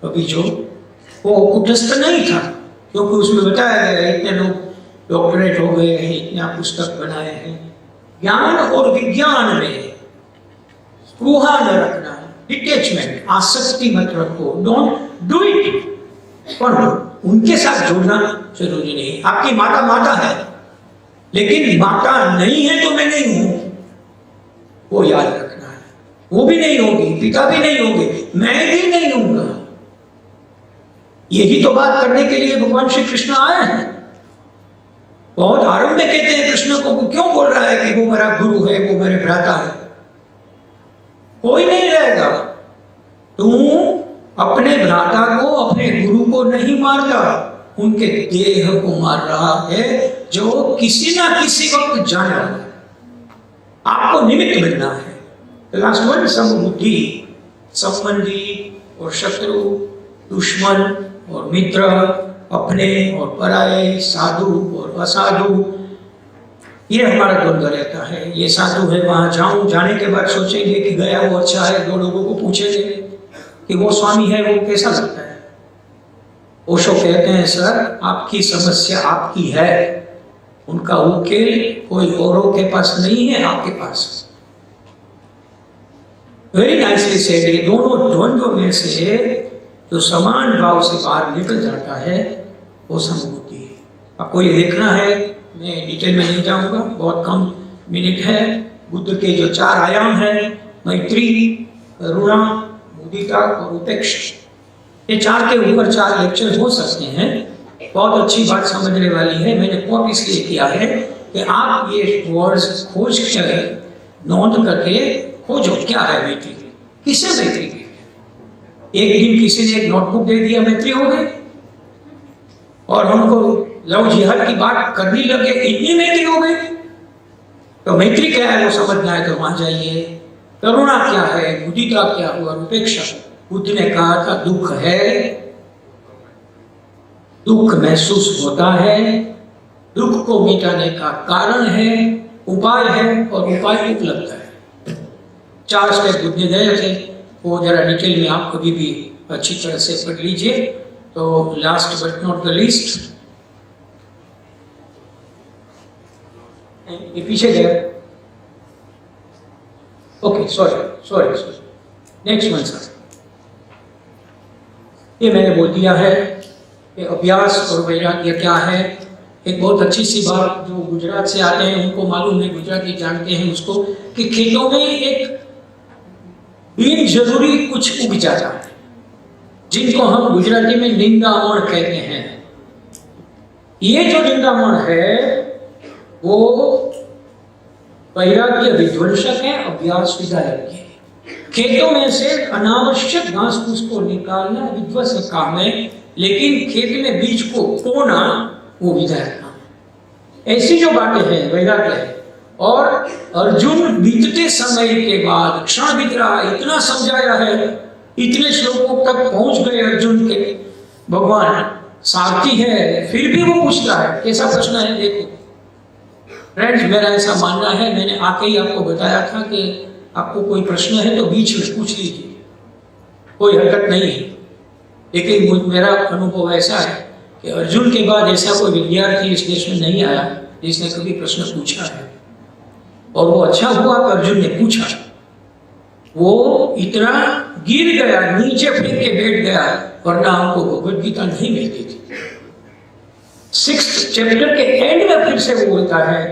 अभी जो वो कुटस्थ नहीं था, क्योंकि उसमें बताया गया इतने लोग डॉक्टरेट हो गए हैं, इतना पुस्तक बनाए हैं। ज्ञान और विज्ञान में स्पृहा न रखना, डिटैचमेंट, आसक्ति मत रखो, डोंट डू इट। पर उनके साथ जुड़ना जरूरी नहीं। आपकी माता माता है, लेकिन माता नहीं है तो मैं नहीं हूं, वो याद रखना है। वो भी नहीं होगी, पिता भी नहीं होंगे, मैं भी नहीं हूंगा। यही तो बात करने के लिए भगवान श्री कृष्ण आए हैं। बहुत आरंभ में कहते हैं कृष्ण को, क्यों बोल रहा है कि वो मेरा गुरु है, वो मेरे भ्राता है। कोई नहीं रहेगा, तू अपने भ्राता को, अपने गुरु को नहीं मारता, उनके देह को मार रहा है, जो किसी ना किसी वक्त जाने वाला है। आपको निमित्त बनना है। लास्ट वन, समबुद्धि, संबंधी और शत्रु, दुश्मन और मित्र, अपने और पराये, साधु और असाधु, ये हमारा द्वंद्व रहता है। ये साधु है, वहां जाऊं, जाने के बाद सोचेंगे कि गया वो अच्छा है, दो लोगों को पूछेंगे कि वो स्वामी है, वो कैसा लगता है। ओशो कहते हैं, सर आपकी समस्या आपकी है, उनका उकेल कोई औरों के पास नहीं है, आपके पास। Very nicely said. ये दोनों द्वंद्व में से जो समान भाव से बाहर निकल जाता है वो सहानुभूति है। आपको ये देखना है, मैं डिटेल में नहीं जाऊंगा, बहुत कम मिनट है। बुद्ध के जो 4 आयाम हैं, मैत्री, करुणा, मुदिता और उपेक्षा, ये 4 के ऊपर 4 लेक्चर हो सकते हैं। बहुत अच्छी बात समझने वाली है। मैंने कोट इसलिए किया है कि आप ये वर्ड्स खोज कर, नोट करके खोजो क्या है मैत्री, किसे मैत्री की। एक दिन किसी ने एक नोटबुक दे दिया, मैत्री हो गई, और हमको लव जिहाद की बात करनी लगे, इतनी मैत्री हो गई। तो मैत्री क्या है वो समझना है तो वहां जाइए। करुणा क्या है, मुदिता क्या हुआ, उपेक्षा। बुद्ध ने कहा था दुख है, दुख महसूस होता है, दुख को मिटाने का कारण है, उपाय है, और उपाय उपलब्ध है। 4 स्टेप बुद्ध ने दिए थे, वो जरा डिटेल में आप कभी भी अच्छी तरह से पढ़ लीजिए। तो last but not the least, ये पीछे गया, okay sorry, next one sir. ये मैंने बोल दिया है कि अभ्यास और वैराग्य क्या है। एक बहुत अच्छी सी बात, जो गुजरात से आते हैं उनको मालूम है, गुजराती जानते हैं उसको, कि खेतों में एक बिन जरूरी कुछ उग जाता है, जिनको हम गुजराती में निंदामण कहते हैं। ये जो निंदामण है वो वैराग्य विध्वंसक है, अभ्यास विधायक है। खेतों में से अनावश्यक घास फूस को निकालना विध्वंसक काम है, लेकिन खेत में बीज को बोना वो विधायक काम है। ऐसी जो बातें हैं वैराग्य है। और अर्जुन बीतते समय के बाद, क्षण बीत रहा, इतना समझाया है, इतने श्लोकों तक पहुंच गए अर्जुन के, भगवान सारथी है, फिर भी वो पूछता है। कैसा प्रश्न है देखो फ्रेंड्स, मेरा ऐसा मानना है, मैंने आके ही आपको बताया था कि आपको कोई प्रश्न है तो बीच में पूछ लीजिए, कोई हरकत नहीं है। लेकिन मेरा अनुभव ऐसा है कि अर्जुन के बाद ऐसा कोई विद्यार्थी इस देश में नहीं आया जिसने कभी प्रश्न पूछा है, और वो अच्छा हुआ कि अर्जुन ने पूछा। वो इतना गिर गया, नीचे फेंक के बैठ गया, वरना हमको भगवद गीता नहीं मिलती थी। 6th चैप्टर के एंड में फिर से वो बोलता है,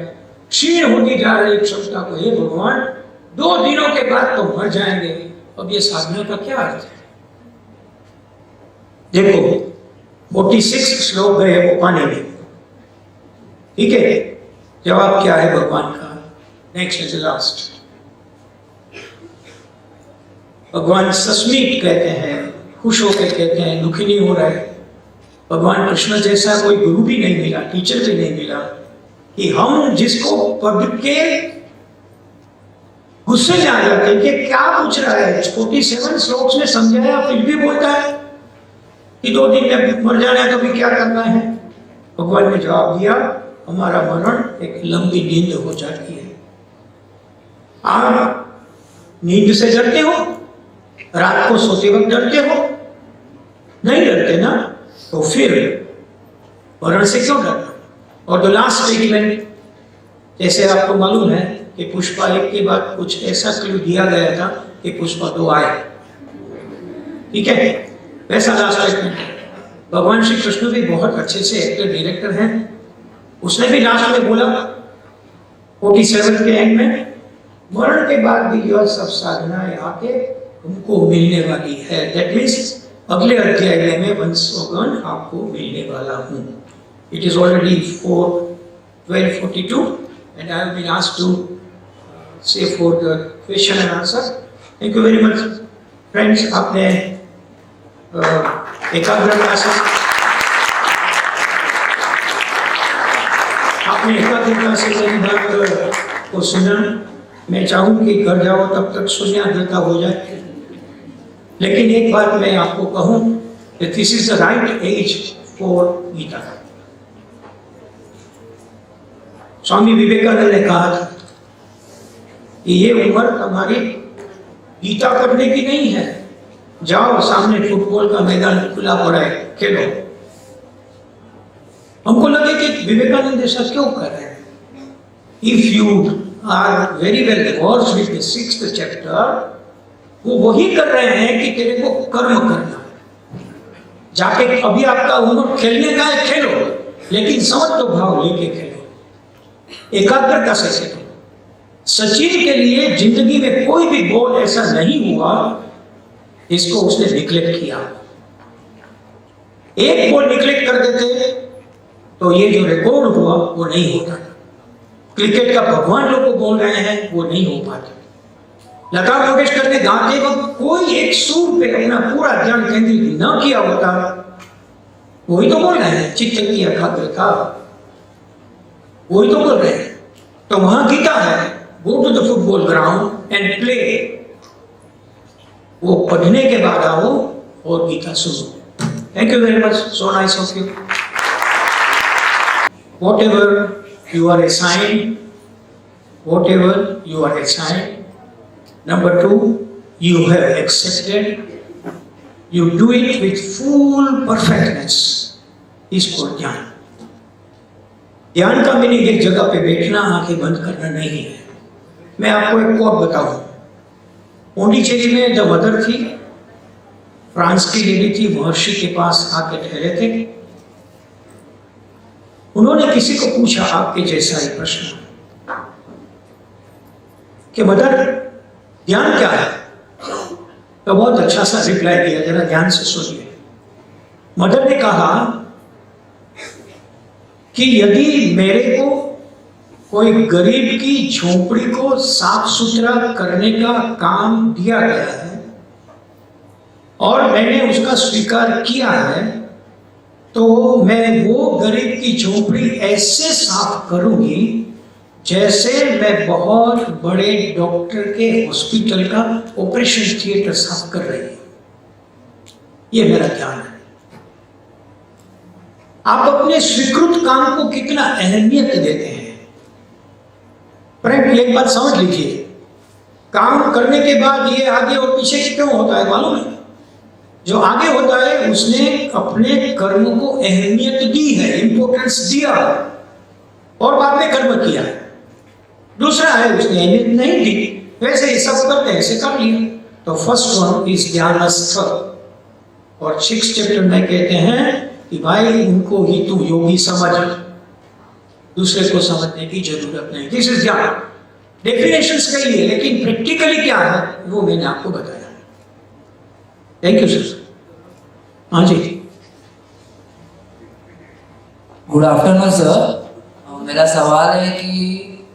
क्षीण होती जा रही क्षमता को, हे भगवान 2 दिनों के बाद तो मर जाएंगे, अब ये साधना का क्या अर्थ है। देखो 46 श्लोक गए वो पाने में, ठीक है। जवाब क्या है भगवान का, नेक्स्ट इज लास्ट। भगवान सस्मित कहते हैं, खुश होकर कहते हैं, दुखी नहीं हो रहा है। भगवान कृष्ण जैसा कोई गुरु भी नहीं मिला, टीचर भी नहीं मिला, कि हम जिसको पढ़ के गुस्से में आ जाते हैं कि क्या पूछ रहा है। 47 श्लोक में समझाया, फिर भी बोलता है कि 2 दिन में मर जाना है तो भी क्या करना है। भगवान ने जवाब दिया, हमारा मरण एक लंबी नींद हो जाती है। आप नींद से डरते हो, रात को सोते वक्त डरते हो, नहीं डरते ना, तो फिर मरण से क्यों डरना। और द लास्ट स्टेटमेंट, जैसे आपको मालूम है कि पुष्पा 1 के बाद कुछ ऐसा क्लू दिया गया था कि पुष्पा 2 आए, ठीक है, वैसा लास्ट स्टेटमेंट। भगवान श्री कृष्ण भी बहुत अच्छे से एक्टर डायरेक्टर हैं, उसने भी लास्ट में बोला 47 के एंड में, मरण के बाद भी यह सब साधनाएं आके तुमको मिलने वाली है। दैट मीन्स अगले अध्याय में वंशोगण आपको मिलने वाला हूँ। It is already 12:42 and I have been asked to say for the question and answer. Thank you very much, friends. आपने एकाग्रता से मेरी बात को सुना। मैं चाहूँ कि घर जाओ तब तक शून्याग्रता हो जाए। लेकिन एक बात मैं आपको कहूं कि this is the right age for Gita. Swami Vivekananda ने कहा था कि ये उम्र तुम्हारी गीता पढ़ने की नहीं है, जाओ सामने फुटबॉल का मैदान खुला पड़ा है, खेलो। हमको लगे कि विवेकानंद ऐसा क्यों कर रहे हैं। If you are very well versed with the 6th chapter, वो वही कर रहे हैं कि तेरे को कर्म करना है। जाके अभी आपका उम्र खेलने का है, खेलो, लेकिन समझ भाव लेके खेलो, एकाग्रता से खेलो। सचिन के लिए जिंदगी में कोई भी गोल ऐसा नहीं हुआ इसको उसने निग्लेक्ट किया। एक गोल निग्लेक्ट कर देते तो ये जो रिकॉर्ड हुआ वो नहीं होता। क्रिकेट का भगवान लोग बोल रहे हैं, वो नहीं हो पाता। लता मंगेशकर ने गाते वक्त कोई एक सुर पे अपना पूरा ध्यान केंद्रित न किया होता, वही तो बोल रहे हैं चित्त की एकाग्रता, वही तो बोल रहे हैं। तो वहां गीता है, go to the football ground and play. वो पढ़ने के बाद आओ और गीता सुनो। Thank you very much, so nice of you. Whatever you are assigned, whatever you are assigned, number 2, you have accepted, you do it with full perfectness. इसको ध्यान। ध्यान का मीनिंग एक जगह पे बैठना, आंखें बंद करना नहीं है। मैं आपको एक कोट बताऊं। पौंडीचेरी में जब मदर थी, फ्रांस की लेडी थी, महर्षि के पास आके ठहरे थे। उन्होंने किसी को पूछा आपके जैसा ही प्रश्न कि मदर ध्यान क्या है, तो बहुत अच्छा सा रिप्लाई दिया, जरा ध्यान से सुनिए। मदर ने कहा कि यदि मेरे को कोई गरीब की झोपड़ी को साफ सुथरा करने का काम दिया गया है और मैंने उसका स्वीकार किया है, तो मैं वो गरीब की झोपड़ी ऐसे साफ करूंगी जैसे मैं बहुत बड़े डॉक्टर के हॉस्पिटल का ऑपरेशन थिएटर साफ कर रही हूं। ये मेरा ध्यान है। आप अपने स्वीकृत काम को कितना अहमियत देते हैं। फ्रेंड, एक बात समझ लीजिए, काम करने के बाद ये आगे और पीछे क्यों होता है मालूम है? जो आगे होता है उसने अपने कर्म को अहमियत दी है, इंपोर्टेंस दिया और बाद में कर्म किया है। दूसरा है उसने अहमियत नहीं दी, वैसे ही सब करते हैं, ऐसे कर लिया। तो फर्स्ट वन इज ध्यानस्थ। और 6th चैप्टर में कहते हैं कि भाई उनको ही तू योगी समझ, दूसरे को समझने की जरूरत नहीं। दिस इज ध्यान। डेफिनेशंस कही है, लेकिन प्रैक्टिकली क्या है वो मैंने आपको बताया। Thank you sir. हाँ जी, गुड आफ्टरनून सर। मेरा सवाल है कि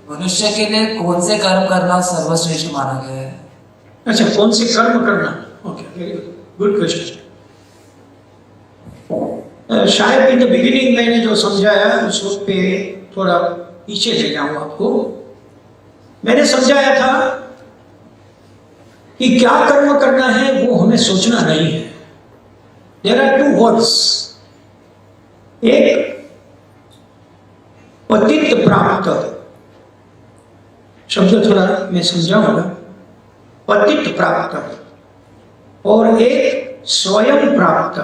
मनुष्य के लिए कौन से कर्म करना सर्वश्रेष्ठ माना गया है? अच्छा, कौन से कर्म करना? Okay, very good question. शायद इन द बिगिनिंग मैंने जो समझाया उस वक्त पे थोड़ा पीछे ले जाऊं आपको। मैंने समझाया था कि क्या कर्म करना है वो हमें सोचना नहीं है। देयर आर 2 वर्ड्स, एक पतित प्राप्त, शब्द थोड़ा मैं समझाऊंगा, पतित प्राप्त, और एक स्वयं प्राप्त।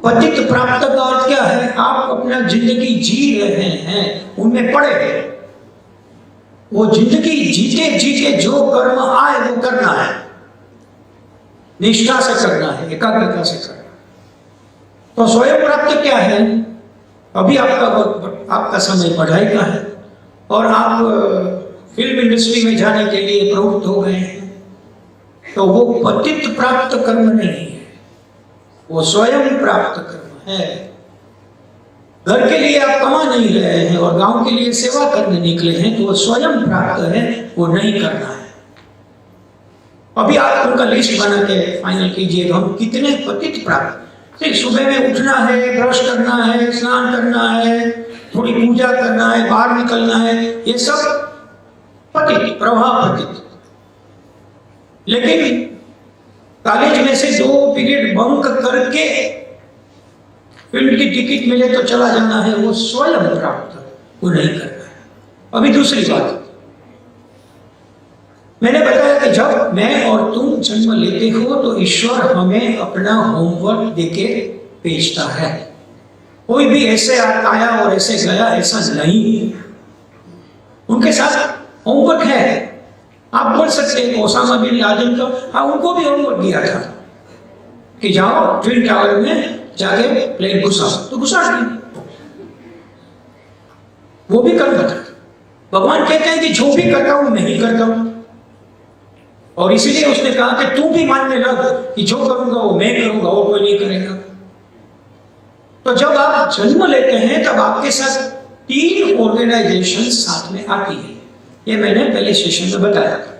पतित प्राप्त का अर्थ क्या है? आप अपना जिंदगी जी रहे हैं, उनमें पड़े हैं, वो जिंदगी जीते जीते जो कर्म आए वो करना है, निष्ठा से करना है, एकाग्रता से करना है। तो स्वयं प्राप्त क्या है? अभी आपका समय पढ़ाई का है और आप फिल्म इंडस्ट्री में जाने के लिए प्रवृत्त हो गए हैं, तो वो पतित प्राप्त कर्म नहीं है, वो स्वयं प्राप्त कर्म है। घर के लिए आप कमा नहीं रहे हैं और गांव के लिए सेवा करने निकले हैं, तो वो स्वयं प्राप्त है, वो नहीं करना है। अभी आप उनका लिस्ट बना के फाइनल कीजिए, हम कितने पतित प्राप्त। सुबह में उठना है, ब्रश करना है, स्नान करना है, थोड़ी पूजा करना है, बाहर निकलना है, ये सब पतित, प्रवाह पतित। लेकिन कॉलेज में से 2 पीरियड बंक करके फील्ड की टिकट मिले तो चला जाना है, वो स्वयं प्राप्त, वो नहीं करना है। अभी दूसरी बात, मैंने बताया कि जब मैं और तुम जन्म लेते हो तो ईश्वर हमें अपना होमवर्क देके भेजता है। कोई भी ऐसे आया और ऐसे गया, ऐसा नहीं। उनके साथ होमवर्क है। आप बोल सकते हैं ओसामा बिन लादेन का, हाँ, उनको भी होमवर्क दिया था कि जाओ ट्विन टावर में जाके प्लेन घुसाओ, तो घुसा दिया। वो भी कर्म था। भगवान कहते हैं कि जो भी करता हूं मैं ही करता हूं, और इसीलिए उसने कहा कि तू भी मानने लग कि जो करूंगा वो मैं करूंगा, वो कोई नहीं करेगा। तो जब आप जन्म लेते हैं तब आपके साथ 3 ऑर्गेनाइजेशन साथ में आती है। ये मैंने पहले सेशन में बताया था।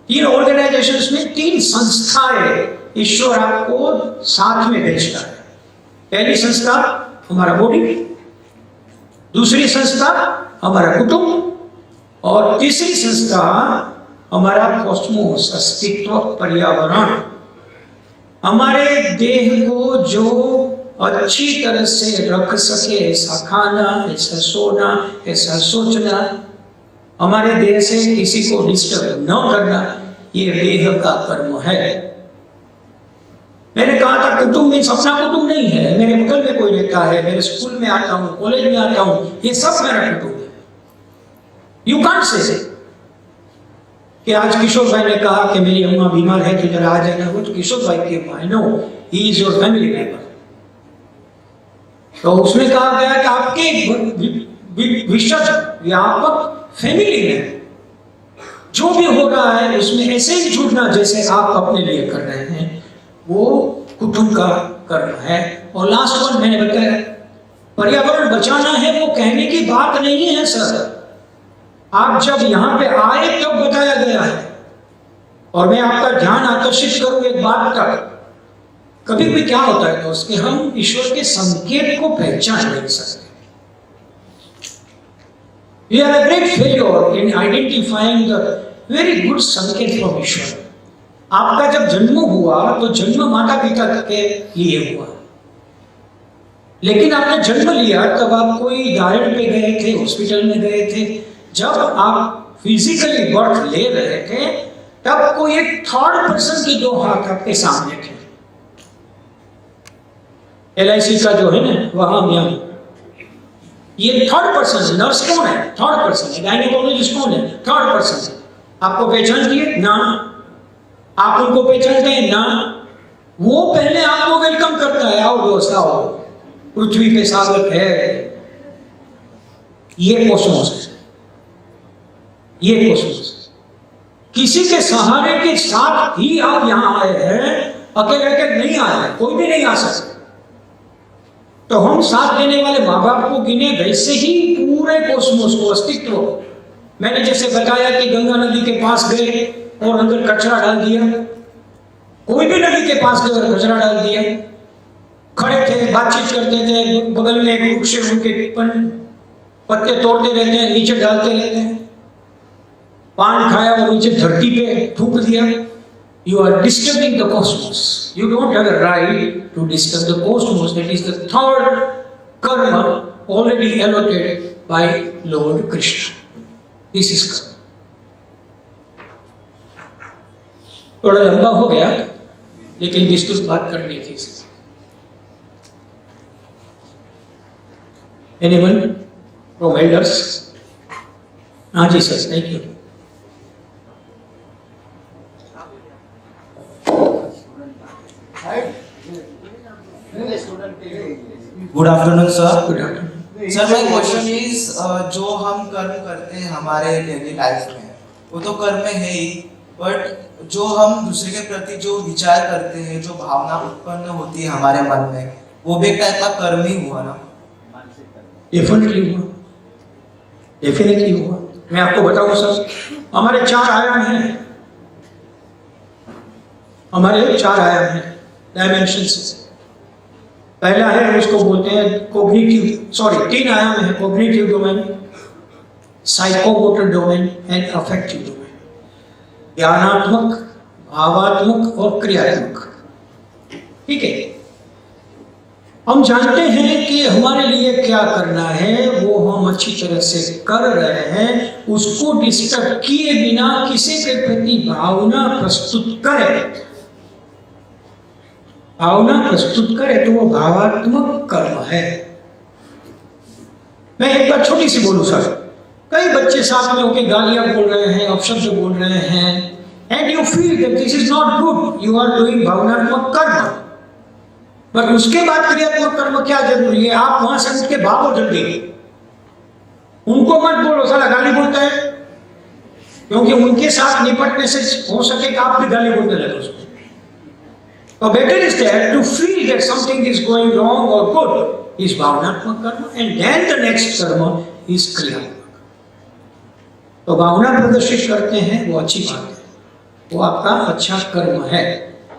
3 ऑर्गेनाइजेशन में 3 संस्थाएं ईश्वर आपको साथ में भेजता है। पहली संस्था हमारा बॉडी, दूसरी संस्था हमारा कुटुंब, और तीसरी संस्था हमारा कॉस्मोस, अस्तित्व, पर्यावरण। हमारे देह को जो अच्छी तरह से रख सके, ऐसा खाना, ऐसा सोना, ऐसा सोचना, हमारे देह से किसी को डिस्टर्ब न करना, ये देह का कर्म है। मैंने कहा था कुटुंब में अपना कुटुंब नहीं है, मेरे बगल में कोई रहता है, मेरे स्कूल में आता हूँ, कॉलेज में आता हूँ, ये सब मेरा कुटुंब है। यू कांट से कि आज किशोर भाई ने कहा कि मेरी अम्मा बीमार है तो जरा आ जाना, वो तो किशोर भाई की अम्मा है। No, he is your family member. तो उसमें कहा गया कि आपके विश्व व्यापक फैमिली में जो भी हो रहा है उसमें ऐसे ही जुड़ना जैसे आप अपने लिए कर रहे हैं, वो कुटुंब का कर्म है। और लास्ट वन मैंने बताया, पर्यावरण बचाना है, वो कहने की बात नहीं है सर। आप जब यहां पे आए तब बताया गया है। और मैं आपका ध्यान आकर्षित करूं एक बात तक, कभी भी क्या होता है दोस्त कि हम ईश्वर के संकेत को पहचान नहीं सकते। We are a great failure in identifying the very good संकेत from ईश्वर। आपका जब जन्म हुआ तो जन्म माता पिता के लिए हुआ, लेकिन आपने जन्म लिया तब आप कोई गार्डन पे गए थे, हॉस्पिटल में गए थे। जब आप फिजिकली बर्थ ले रहे थे तब कोई एक 3rd पर्सन की 2 हाथ आपके सामने थे। LIC का जो है ना वहां यहाँ, ये 3rd पर्सन, नर्स कौन है? 3rd पर्सन है। गायनेकोलॉजिस्ट कौन है? 3rd पर्सन है। आपको पहचानती है ना? आप उनको पहचानते हैं ना? वो पहले आपको वेलकम करता है, आओ दोस्त आओ, पृथ्वी पे स्वागत है। ये कॉस्मोस है, ये कॉस्मोस। किसी के सहारे के साथ ही आप यहां आए हैं, अकेले अकेले नहीं आए, कोई भी नहीं आ सकता। तो हम साथ देने वाले माँ बाप को गिने, वैसे ही पूरे कॉस्मोस को, अस्तित्व। मैंने जैसे बताया कि गंगा नदी के पास गए और अंदर कचरा डाल दिया, कोई भी नदी के पास गए और कचरा डाल दिया। खड़े थे, बातचीत करते थे, बगल में एक वृक्ष, उनके पत्ते तोड़ते रहते हैं, नीचे डालते रहते हैं। पान खाया और नीचे धरती पे थूक दिया। You are disturbing the cosmos. You don't have a right to disturb the cosmos. That is the 3rd karma already allotted by Lord Krishna. This is karma. थोड़ा लंबा हो गया, लेकिन विस्तृत बात करनी थी। Anyone from elders? हाँ जी sir, thank you. Good afternoon sir. Good afternoon. Sir my question is, जो हम कर्म करते हैं हमारे डेली लाइफ में, वो तो कर्म है ही, बट जो हम दूसरे के प्रति जो विचार करते हैं, जो भावना उत्पन्न होती है हमारे मन में, वो भी एक टाइप का कर्म ही हुआ ना? डेफिनेटली हुआ, डेफिनेटली हुआ। मैं आपको बताऊं सर, हमारे 4 आयाम हैं, हमारे 4 आयाम हैं, डायमेंशंस। पहला है, उसको बोलते हैं कॉग्निटिव, 3 आयाम है, cognitive domain, psychomotor domain and affective domain. ज्ञानात्मक, भावात्मक और क्रियात्मक। ठीक है, हम जानते हैं कि हमारे लिए क्या करना है, वो हम अच्छी तरह से कर रहे हैं। उसको डिस्टर्ब किए बिना किसी के प्रति भावना प्रस्तुत करें, भावना प्रस्तुत करें तो वो भावात्मक कर्म है। मैं एक बात छोटी सी बोलूं सर, कई बच्चे साथ में होकर गालियां बोल रहे हैं, अपशब्द बोल रहे हैं, and you feel that this is not good, you are doing भावनात्मक कर्म। पर उसके बाद क्रियात्मक कर्म क्या जरूरी है? आप वहां से उठ के भागो जल्दी, उनको मत बोलो साला गाली बोलता है, क्योंकि उनके साथ निपटने से हो सके कि आप भी गाली बोलते लगे उसको। तो better is that to feel that something is going wrong और गुड इज भावनात्मक कर्म, एंड देन द नेक्स्ट कर्म इज क्रियात्मक। तो भावना प्रदर्शित करते हैं वो अच्छी बात है, वो आपका अच्छा कर्म है।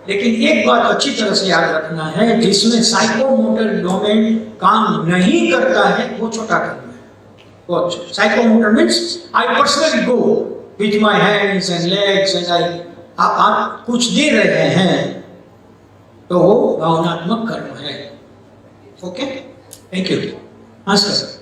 लेकिन एक बात अच्छी तरह से याद रखना है, जिसमें साइकोमोटर डोमेन काम नहीं करता है वो छोटा कर्म है। वो psychomotor means I personally go with my hands and legs and I, आप कुछ दे रहे हैं तो वो भावनात्मक कर्म है। Okay, thank you. हाँ सर।